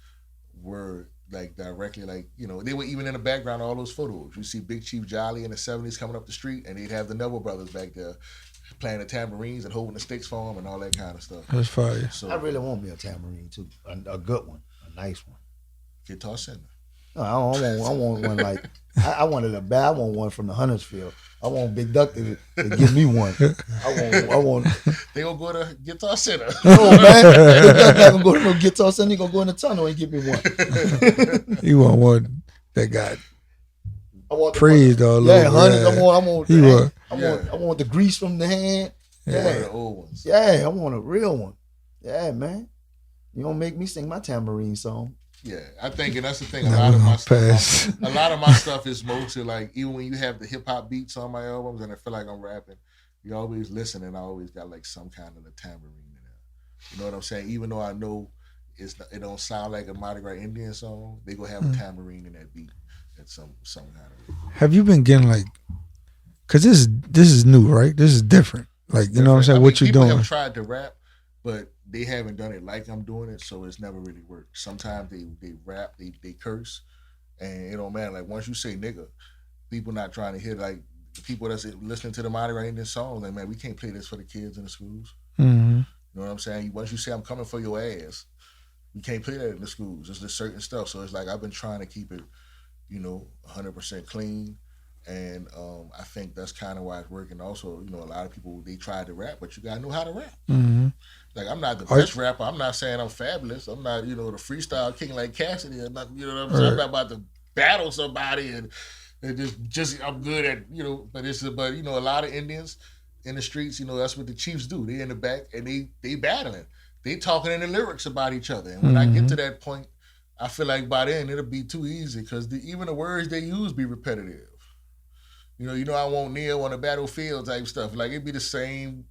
were directly they were even in the background of all those photos. You see Big Chief Jolly in the 70s coming up the street, and they'd have the Neville brothers back there playing the tambourines and holding the sticks for him and all that kind of stuff. That's fire. So I really want me a tambourine too, a good one, a nice one. Guitar Center. No, I want one like I wanted a bad. I want one from the Huntersville. I want Big Duck to give me one. I want. They gonna go to Guitar Center. No man, Big Duck not gonna go to no Guitar Center. He gonna go in the tunnel and give me one. You want one that got I want praised all over. Yeah, hundreds. I Yeah. want the grease from the hand. Yeah, one of the old ones. Yeah, I want a real one. Yeah, man. You gonna make me sing my tambourine song. Yeah, I think, and that's the thing. A lot of my stuff is mostly even when you have the hip hop beats on my albums, and I feel like I'm rapping, you always listen, and I always got some kind of a tambourine in there. You know what I'm saying? Even though I know it don't sound like a Mardi Gras Indian song, they gonna have a tambourine in that beat at some kind of way. Have you been getting because this is new, right? This is different. You know what I'm saying? What you doing? People have tried to rap, but they haven't done it like I'm doing it, so it's never really worked. Sometimes they rap, they curse, and it don't matter. Once you say nigga, people not trying to hear the people that's listening to the Mardi Gras Indian songs. Man, we can't play this for the kids in the schools. Mm-hmm. You know what I'm saying? Once you say I'm coming for your ass, we can't play that in the schools. It's just certain stuff. So it's I've been trying to keep it, 100% clean. And I think that's kind of why it's working. Also, a lot of people, they try to rap, but you got to know how to rap. Mm-hmm. I'm not the best rapper. I'm not saying I'm fabulous. I'm not, the freestyle king like Cassidy. I'm not, what I'm saying? I'm not about to battle somebody and just I'm good at, but a lot of Indians in the streets, that's what the Chiefs do. They in the back and they battling. They talking in the lyrics about each other. And when I get to that point, I feel like by then it'll be too easy because even the words they use be repetitive. I want Neil on the battlefield type stuff. Like it'd be the same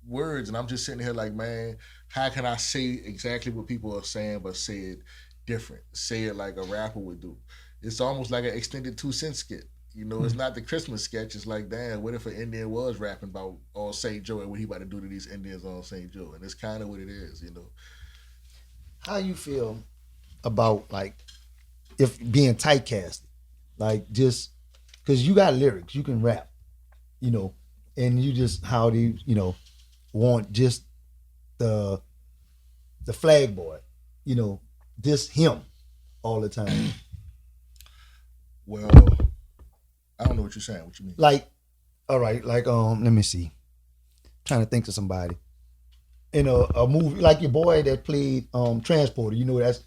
words, and I'm just sitting here like, man, how can I say exactly what people are saying, but say it different? Say it like a rapper would do. It's almost like an extended 2 cent skit. It's not the Christmas sketch. It's like, damn, what if an Indian was rapping about on St. Joe and what he about to do to these Indians on St. Joe? And it's kind of what it is. How you feel about like if being typecasted, like just because you got lyrics, you can rap, and you just how do you want just the flag boy, just him all the time. Well, I don't know what you're saying. What you mean? Like, all right, like let me see. Trying to think of somebody in a movie like your boy that played Transporter. That's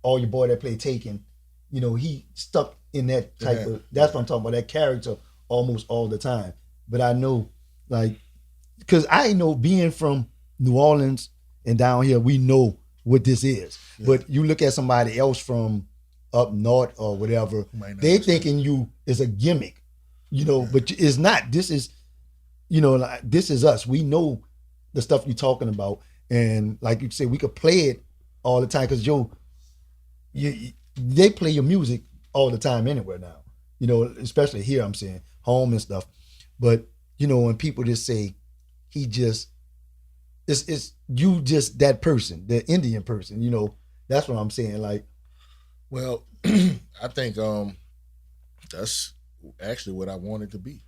all your boy that played Taken. He stuck in that type of. That's what I'm talking about. That character almost all the time. But I know, like, because I know being from New Orleans and down here, we know what this is. Yeah. But you look at somebody else from up north or whatever, they thinking you is a gimmick, but it's not. This is, like, this is us. We know the stuff you're talking about. And like you say, we could play it all the time because, they play your music all the time anywhere now, especially here, I'm saying, home and stuff. But, when people just say, he just, it's you just that person, the Indian person, that's what I'm saying. Like, well, I think that's actually what I wanted to be.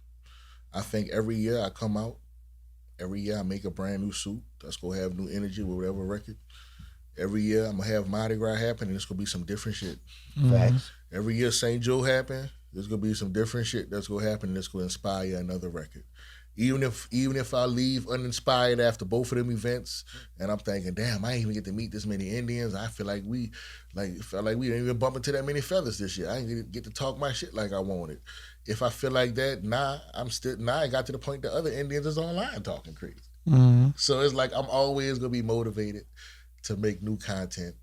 I think every year I come out, every year I make a brand new suit that's going to have new energy with whatever record. Every year I'm going to have Mardi Gras happen and it's going to be some different shit. Mm-hmm. Every year St. Joe happen, there's going to be some different shit that's going to happen and it's going to inspire another record. Even if I leave uninspired after both of them events, and I'm thinking, damn, I ain't even get to meet this many Indians. I feel like we didn't even bump into that many feathers this year. I didn't get to talk my shit like I wanted. If I feel like that, I got to the point that other Indians is online talking crazy. Mm-hmm. So it's like I'm always gonna be motivated to make new content,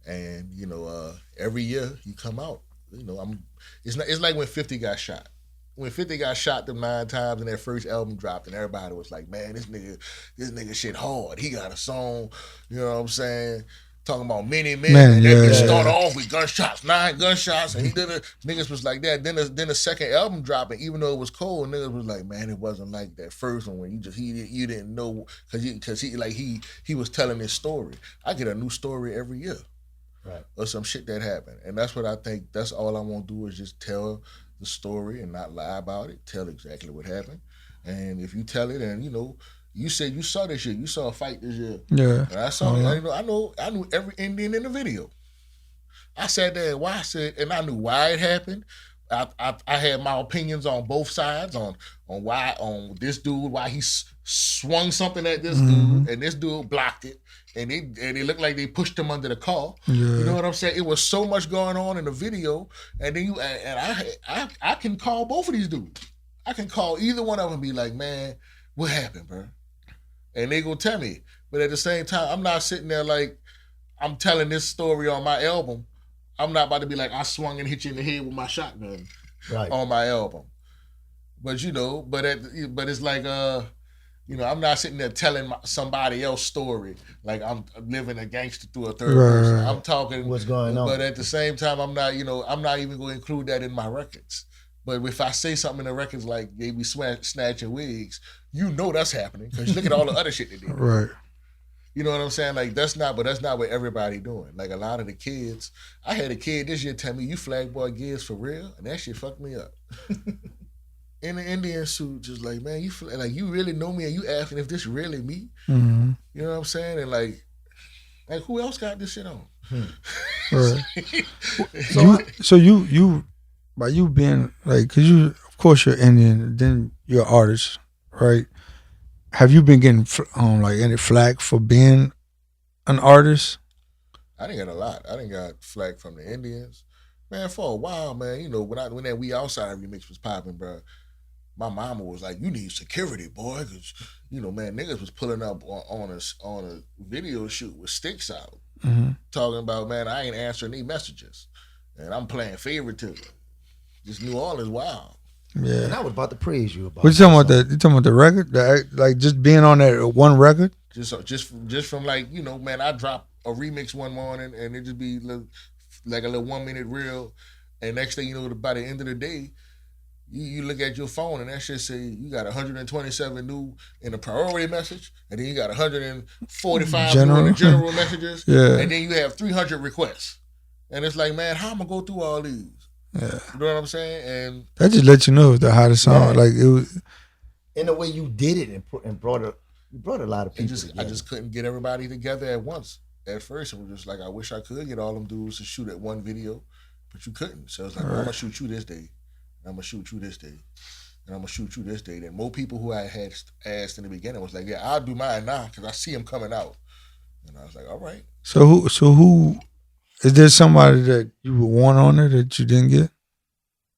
and every year you come out, it's like when 50 got shot. When 50 got shot them 9 times and their first album dropped and everybody was like, man, this nigga shit hard. He got a song, you know what I'm saying? Talking about many men. And they start off with gunshots, 9 gunshots, and niggas was like that. Then the second album dropped, and even though it was cold, niggas was like, man, it wasn't like that first one when you didn't know because he was telling his story. I get a new story every year. Right. Or some shit that happened. And that's what I think, that's all I want to do is just tell the story and not lie about it. Tell exactly what happened. And if you tell it and, you said you saw this shit, you saw a fight this year. Yeah. And I saw it. I knew every Indian in the video. I sat there and I knew why it happened. I had my opinions on both sides on this dude, why he swung something at this dude and this dude blocked it. And it looked like they pushed him under the car. Yeah. You know what I'm saying? It was so much going on in the video, and then I can call both of these dudes. I can call either one of them and be like, man, what happened, bro? And they gonna tell me. But at the same time, I'm not sitting there like I'm telling this story on my album. I'm not about to be like I swung and hit you in the head with my shotgun on my album. But but it's like I'm not sitting there telling somebody else's story like I'm living a gangster through a third person. I'm talking what's going on. But at the same time, I'm not even going to include that in my records. But if I say something in the records like they be snatching wigs, that's happening because look at all the other shit they did. Right. You know what I'm saying? Like that's not what everybody doing. Like a lot of the kids, I had a kid this year tell me, "You Flagboy Giz for real?" And that shit fucked me up. In the Indian suit, just like, man, you really know me, and you asking if this really me? Mm-hmm. You know what I'm saying? And like who else got this shit on? Right. So you by you being like, cause you of course you're Indian, then you're an artist, right? Have you been getting like any flack for being an artist? I didn't get a lot. I didn't got flack from the Indians, man. For a while, man. When that We Outside remix was popping, bro. My mama was like, "You need security, boy," because man, niggas was pulling up on a video shoot with sticks out. talking about, man, I ain't answering these messages, and I'm playing favoritism. Just New Orleans, wild. And Yeah. I was about to praise you about. What you talking about? that You talking about the record? Like just being on that one record? Just from like, man, I drop a remix one morning and it just be like a little 1 minute reel, and next thing you know, by the end of the day, you look at your phone and that shit say you got 127 new in the priority message, and then you got 145 new in the general messages, Yeah. and then you have 300 requests, and it's like, man, how am I go through all these? Yeah. You know what I'm saying? And That just let you know it's the hottest song. Yeah. Like it was. in the way you did it and brought a lot of I people. just couldn't get everybody together at once. At first, it was just like, I wish I could get all them dudes to shoot at one video, but you couldn't. So it's like, well, I'm gonna shoot you this day, and I'm gonna shoot you this day, and I'm gonna shoot you this day. Then more people who I had asked in the beginning was like, yeah, I'll do mine now because I see them coming out, and I was like, all right. So who is there somebody that you would want on there that you didn't get?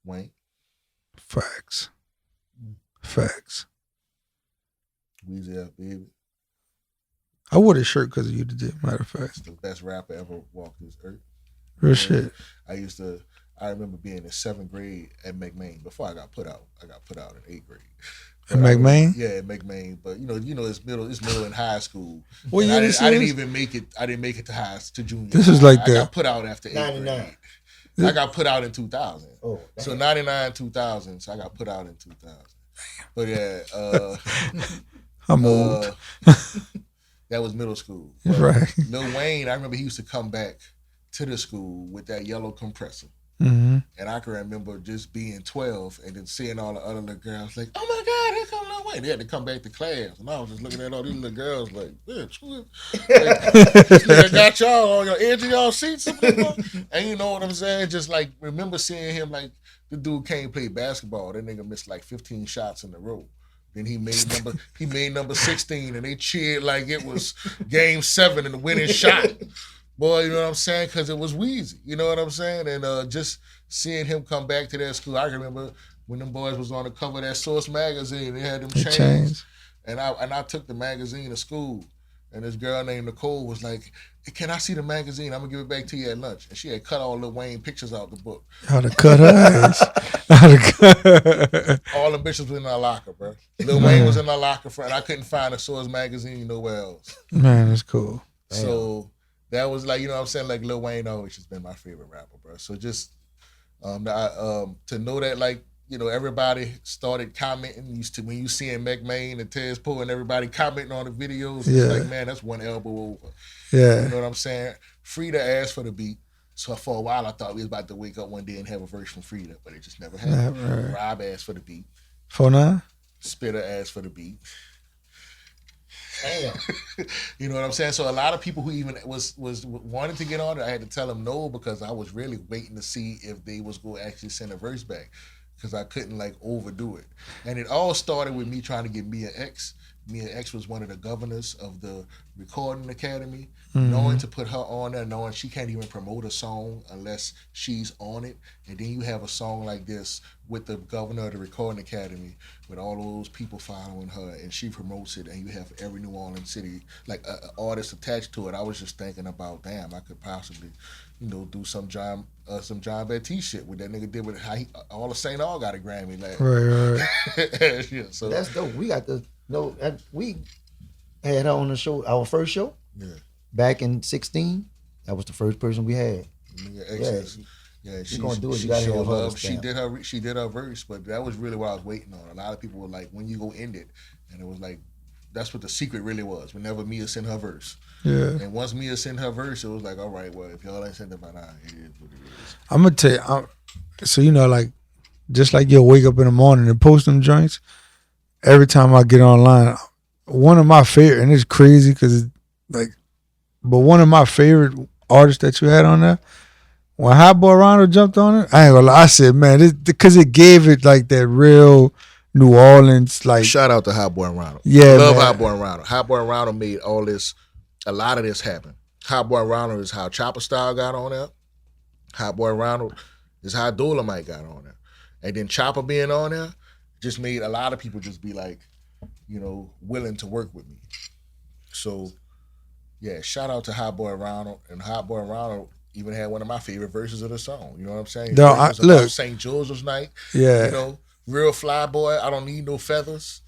Wayne, Facts. Weezy, baby, I wore this shirt because of you today. Matter of fact, it's the best rapper ever walked this earth. real shit. I remember being in 7th grade at McMain before I got put out. I got put out in 8th grade. At McMain? Yeah, at McMain. But it's middle and high school. What And year I this didn't is? even make it. I didn't make it to junior. This is high. like I the- got put out after 8th 99. grade. I got put out in 2000. Oh, So 99, 2000. So I got put out in 2000. But yeah, I'm old. that was middle school. Right. Lil Wayne, I remember he used to come back to the school with that yellow compressor. Mm-hmm. And I can remember just being 12 and then seeing all the other little girls like, oh my God, here come Lil Wayne. They had to come back to class. And I was just looking at all these little girls like, bitch, this nigga got y'all on your edge of y'all seats. And you know what I'm saying? Just like, remember seeing him like, the dude came play basketball. That nigga missed like 15 shots in a row. Then he made number 16 and they cheered like it was game 7 and the winning shot. Boy, you know what I'm saying? Because it was Weezy. You know what I'm saying? And just seeing him come back to that school, I remember when them boys was on the cover of that Source magazine, they had them chains. And I took the magazine to school, and this girl named Nicole was like, can I see the magazine? I'm going to give it back to you at lunch. And she had cut all Lil Wayne pictures out the book. How to cut her ass. All the bitches was in our locker, bro. Lil Wayne was in our locker, and I couldn't find a Source magazine nowhere else. Man, that's cool. Damn. So that was like, you know what I'm saying? Like Lil Wayne always has been my favorite rapper, bro. So just to know that, like, everybody started commenting. When you seeing McMain and Tez Poe and everybody commenting on the videos, it's Yeah. like, man, that's one elbow over. Yeah. You know what I'm saying? Frida asked for the beat. So for a while, I thought we was about to wake up one day and have a verse from Frida, but it just never happened. Right. Rob asked for the beat. 49? Spitter asked for the beat. damn. You know what I'm saying? So a lot of people who even was wanting to get on it, I had to tell them no because I was really waiting to see if they was going to actually send a verse back because I couldn't like overdo it. And it all started with me trying to get Mia X. Mia X was one of the governors of the Recording Academy. Knowing to put her on there, knowing she can't even promote a song unless she's on it. And then you have a song like this with the governor of the Recording Academy with all those people following her and she promotes it and you have every New Orleans city, like an artist attached to it. I was just thinking about, damn, I could possibly, do some John Baptiste shit with that nigga did with how all of St. All got a Grammy. Like, Right. yeah, so That's dope. We got we had her on the show, our first show. Yeah. Back in 16, that was the first person we had. Yeah, She gonna do it, you gotta showed have her love. stamp. She did her verse, but that was really what I was waiting on. A lot of people were like, when you go end it, and it was like, that's what the secret really was. Whenever Mia sent her verse, Yeah. and once Mia sent her verse, it was like, all right, well, if y'all ain't sent it by now, it is what it is. I'm going to tell you, so like, just like you'll wake up in the morning and post them joints, every time I get online, one of my favorite, and it's crazy because it's like, but one of my favorite artists that you had on there, when Hot Boy Ronald jumped on it, I ain't gonna lie, I said, man, because it gave it like that real New Orleans, like, Shout out to Hot Boy Ronald. Yeah, Love man. Hot Boy Ronald. Hot Boy Ronald made a lot of this happen. Hot Boy Ronald is how Chopper Style got on there. Hot Boy Ronald is how Dolomite got on there. And then Chopper being on there just made a lot of people just be like, willing to work with me. So Yeah, shout out to Hot Boy Ronald, and Hot Boy Ronald even had one of my favorite verses of the song. You know what I'm saying? His No, verse was about look, St. Joseph's night. yeah. You know, real fly boy. I don't need no feathers.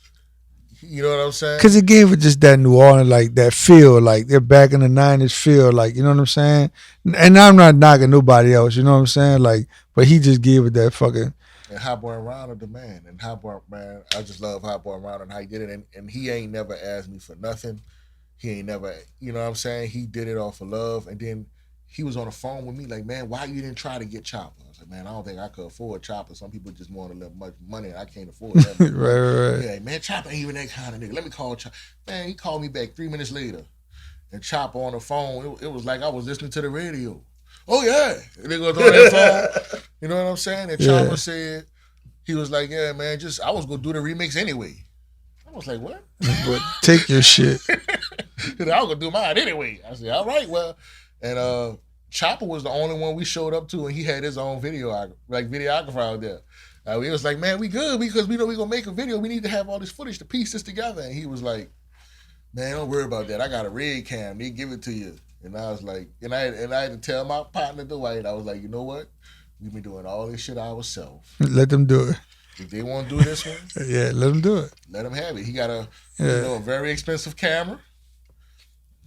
You know what I'm saying? Cause it gave it just that New Orleans, like that feel, like they're back in the '90s feel, like, you know what I'm saying. And I'm not knocking nobody else, you know what I'm saying, like, but he just gave it that fucking. And Hot Boy Ronald, the man. And Hot Boy, man, I just love Hot Boy Ronald and how he did it. And he ain't never asked me for nothing. He ain't never, you know what I'm saying? He did it off of love. And then he was on the phone with me like, man, why you didn't try to get Chopper? I was like, man, I don't think I could afford Chopper. Some people just want a little much money and I can't afford that. Right. Yeah, like, man, Chopper ain't even that kind of nigga. Let me call Chopper. Man, he called me back 3 minutes later. And Chopper on the phone, it was like I was listening to the radio. Oh, yeah. And they was on that phone. You know what I'm saying? And Chopper said, he was like, yeah, man, I was going to do the remix anyway. I was like, what? But take your shit. I was going to do mine anyway. I said, all right, well. And Chopper was the only one we showed up to, and he had his own videographer out there. We was like, man, we good because we know we going to make a video. We need to have all this footage to piece this together. And he was like, man, don't worry about that. I got a rig cam. They give it to you. And I was like, and I had to tell my partner, Dwight, I was like, you know what? We've been doing all this shit ourselves. Let them do it. If they want to do this one, yeah, let them do it. Let them have it. He got a very expensive camera.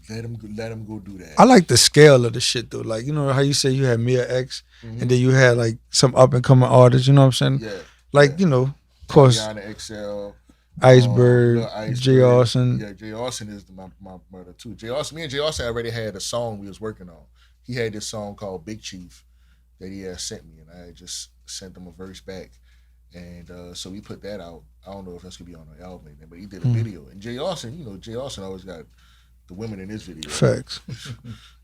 Let him go do that. I like the scale of the shit though. Like, you know how you say you had Mia X, and then you had like some up and coming artists. You know what I'm saying? Yeah. Like, you know, of course, XL, Iceberg, J. Austin. Yeah, J. Austin is my brother too. Me and J. Austin already had a song we was working on. He had this song called Big Chief that he had sent me, and I had just sent him a verse back. And so we put that out. I don't know if that's gonna be on the album, but he did a video. And J. Austin, you know, J. Austin always got the women in his video. Facts.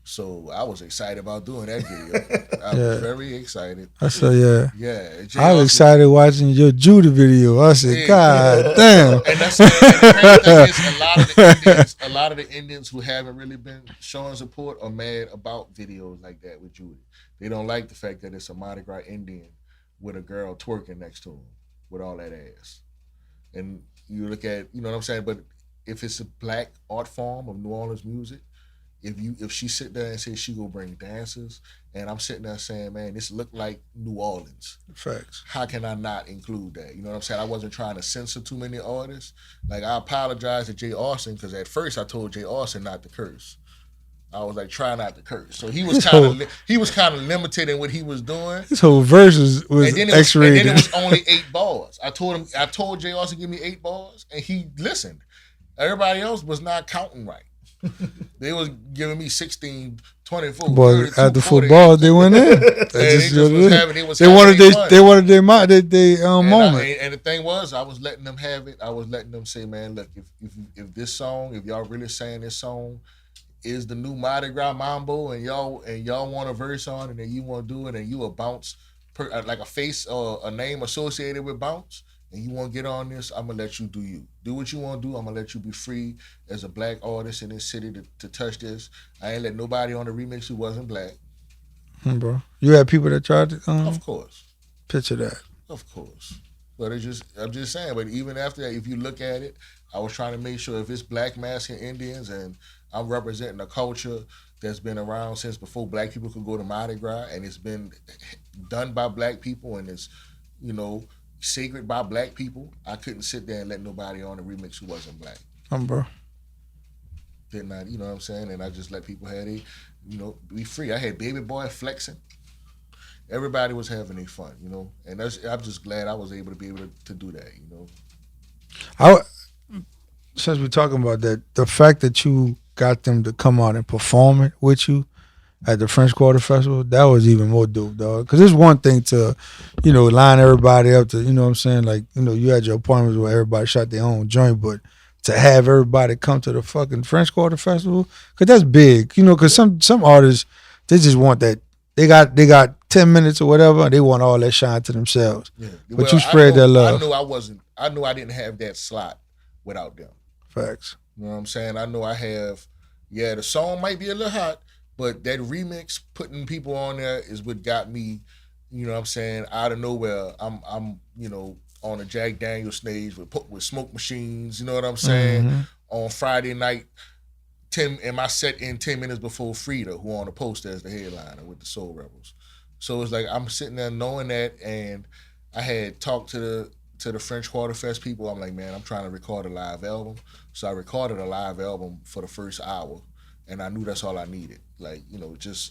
So I was excited about doing that video. I was very excited. I said, yeah. Yeah. I was excited watching your Judah video. I said, God damn. And that's the crazy thing is a lot of the Indians who haven't really been showing support are mad about videos like that with Judah. They don't like the fact that it's a Mardi Gras Indian with a girl twerking next to him with all that ass. And you look at, you know what I'm saying? But if it's a black art form of New Orleans music, if she sit there and say she gonna bring dancers, and I'm sitting there saying, man, this look like New Orleans. Facts. How can I not include that? You know what I'm saying? I wasn't trying to censor too many artists. Like, I apologize to Jay Austin because at first I told Jay Austin not to curse. I was like, try not to curse. So he was kind of limited in what he was doing. His whole verse was X-rated. And then it was only 8 bars. I told Jay Austin give me 8 bars, and he listened. Everybody else was not counting right. They was giving me 16, 24. Boy, after football, they went in. They wanted their moment. And the thing was, I was letting them have it. I was letting them say, man, look, if this song, if y'all really saying this song is the new Mardi Gras Mambo, and y'all want a verse on, and then you want to do it, and you a bounce, like a face or a name associated with bounce, and you want to get on this, I'm gonna let you do you. Do what you want to do. I'm gonna let you be free as a black artist in this city to touch this. I ain't let nobody on the remix who wasn't black. Bro, you had people that tried to. Of course. Picture that. Of course. But I'm just saying. But even after that, if you look at it, I was trying to make sure if it's black masking Indians and I'm representing a culture that's been around since before black people could go to Mardi Gras, and it's been done by black people, and it's, you know, sacred by black people. I couldn't sit there and let nobody on the remix who wasn't black. Bro. Didn't I? You know what I'm saying? And I just let people have it, you know, be free. I had Baby Boy flexing. Everybody was having their fun, you know, and I'm just glad I was able to do that, you know. Since we're talking about that, the fact that you got them to come out and perform it with you at the French Quarter Festival, that was even more dope, dog. Because it's one thing to, you know, line everybody up to, you know what I'm saying, like, you know, you had your appointments where everybody shot their own joint, but to have everybody come to the fucking French Quarter Festival, because that's big, you know, because some artists, they just want that. They got 10 minutes or whatever, and they want all that shine to themselves. Yeah. But you spread that love. I knew I didn't have that slot without them. Facts. You know what I'm saying? I know I have, the song might be a little hot, but that remix, putting people on there is what got me, you know what I'm saying, out of nowhere. I'm you know, on a Jack Daniels stage with smoke machines, you know what I'm saying? Mm-hmm. On Friday night, my set in 10 minutes before Frida, who on the poster as the headliner with the Soul Rebels. So it's like I'm sitting there knowing that, and I had talked to the French Quarter Fest people. I'm like, man, I'm trying to record a live album. So I recorded a live album for the first hour, and I knew that's all I needed. Like,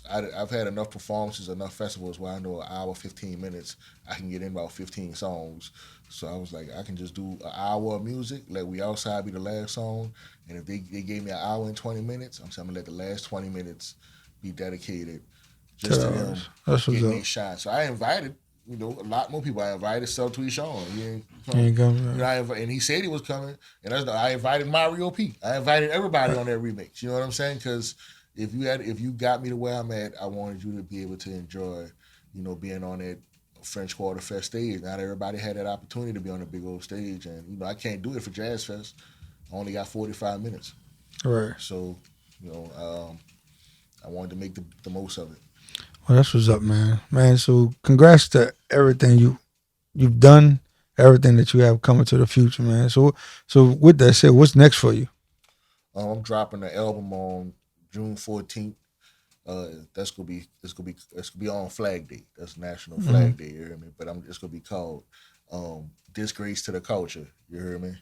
I've had enough performances, enough festivals where I know an hour, 15 minutes, I can get in about 15 songs. So I was like, I can just do an hour of music, let We Outside be the last song, and if they gave me an hour and 20 minutes, I'm saying I'm going to let the last 20 minutes be dedicated just to them getting their shot. So I invited, a lot more people. I invited Subtweet Sean. He ain't coming. And he said he was coming. And I invited Mario P. I invited everybody on that remix. You know what I'm saying? Because if you got me to where I'm at, I wanted you to be able to enjoy, being on that French Quarter Fest stage. Not everybody had that opportunity to be on a big old stage, and I can't do it for Jazz Fest. I only got 45 minutes. Right. So, I wanted to make the most of it. Well, that's what's up, man. Man, so congrats to everything you've done, everything that you have coming to the future, man. So with that said, what's next for you? I'm dropping the album on June 14th. It's gonna be on Flag Day. That's National Flag Day. You hear me? But it's gonna be called "Disgrace to the Culture." You hear me?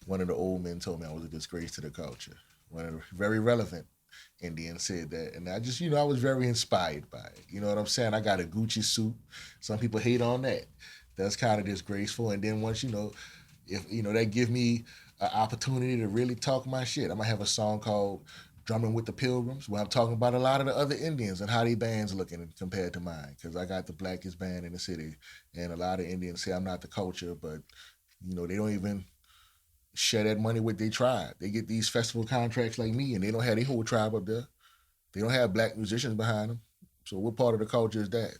One of the old men told me I was a disgrace to the culture. One of the very relevant Indian said that, and I just, I was very inspired by it. You know what I'm saying? I got a Gucci suit. Some people hate on that. That's kind of disgraceful. And then once, if that give me an opportunity to really talk my shit, I'm gonna have a song called "Drumming with the Pilgrims," where I'm talking about a lot of the other Indians and how their band's looking compared to mine. Because I got the blackest band in the city, and a lot of Indians say I'm not the culture, but they don't even share that money with their tribe. They get these festival contracts like me, and they don't have their whole tribe up there. They don't have black musicians behind them. So what part of the culture is that?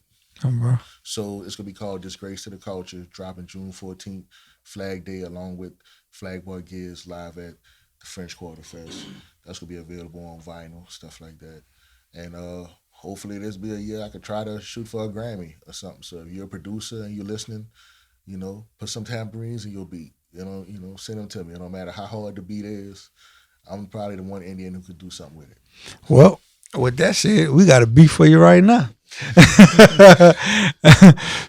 So it's going to be called "Disgrace to the Culture," dropping June 14th, Flag Day, along with Flagboy Giz live at the French Quarter Fest. That's going to be available on vinyl, stuff like that. And hopefully this will be a year I could try to shoot for a Grammy or something. So if you're a producer and you're listening, put some tambourines in your beat. Send them to me. No matter how hard the beat is, I'm probably the one Indian who could do something with it. Well, with that said, we got a beat for you right now.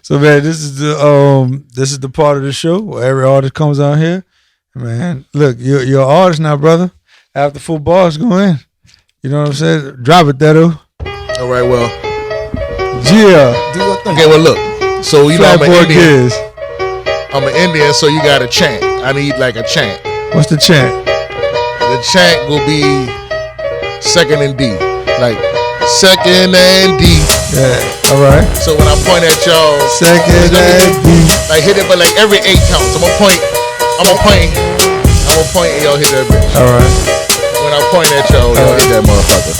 So, man, this is the part of the show where every artist comes on here. Man, look, you're an artist now, brother. After football's going, you know what I'm saying? Drop it, Dato. All right, well, yeah. Okay, well, look. So I'm an Indian. I'm an Indian, so you got to chant. I need like a chant. What's the chant? The chant will be second and D. Like, second and D. Yeah, all right. So when I point at y'all, second and D. Like, hit it, but like every 8 counts. I'm gonna point, and y'all hit that bitch. All right. When I point at y'all hit that motherfucker.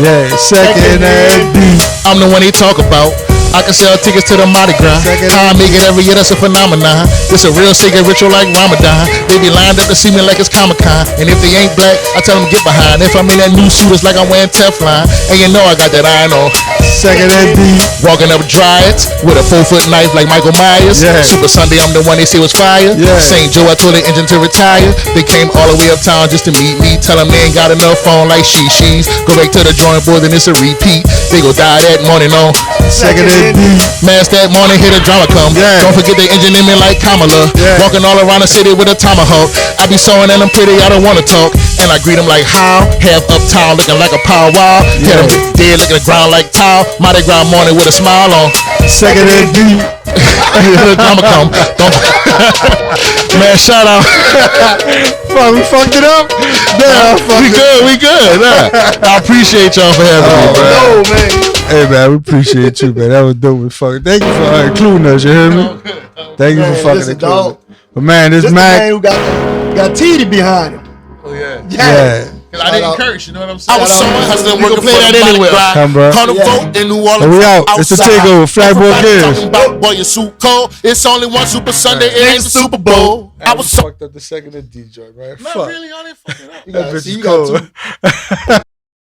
Yeah, second and D. I'm the one they talk about. I can sell tickets to the Mardi Gras. How I make it every year, that's a phenomenon. It's a real sacred ritual like Ramadan. They be lined up to see me like it's Comic-Con. And if they ain't black, I tell them get behind. If I'm in that new suit, it's like I'm wearing Teflon. And you know I got that iron on. Second and D. Walking up Dryads with a 4-foot knife like Michael Myers. Yeah. Super Sunday, I'm the one they say was fire. Yeah. St. Joe, I told the engine to retire. They came all the way uptown just to meet me. Tell them they ain't got enough phone like she's. Go back to the drawing board, then it's a repeat. They go die that morning on second and D. Mass that morning, hear the drama come. Yeah. Don't forget they engine in me like Kamala. Yeah. Walking all around the city with a tomahawk. I be sewing and I'm pretty, I don't wanna talk. And I greet them like how? Half uptown looking like a powwow. Yeah. Had them dead looking the ground like towel. Mardi Gras morning with a smile on. Second and D. Hear the drama come. Man, shout out. Fuck, we fucked it up. Nah, we good. Nah. I appreciate y'all for having me, bro. No, man. Hey, man, we appreciate you, man. That was dope as fuck. Thank you for including us, you hear me? Thank you for fucking including us. But, man, this Mac. Man who got TD behind him. Oh, yeah. Yeah. Cause I didn't curse, you know what I'm saying? I was somewhere hustling, working play that anywhere. Come, bro. Call the vote in New Orleans. We out. It's the takeover. Flagboy Giz. Boy, your suit cold. It's only one Super Sunday. It ain't the Super Bowl. I was fucked up the second of DJ, right? Not fuck. Really, I didn't fuck it up. That bitch is cold.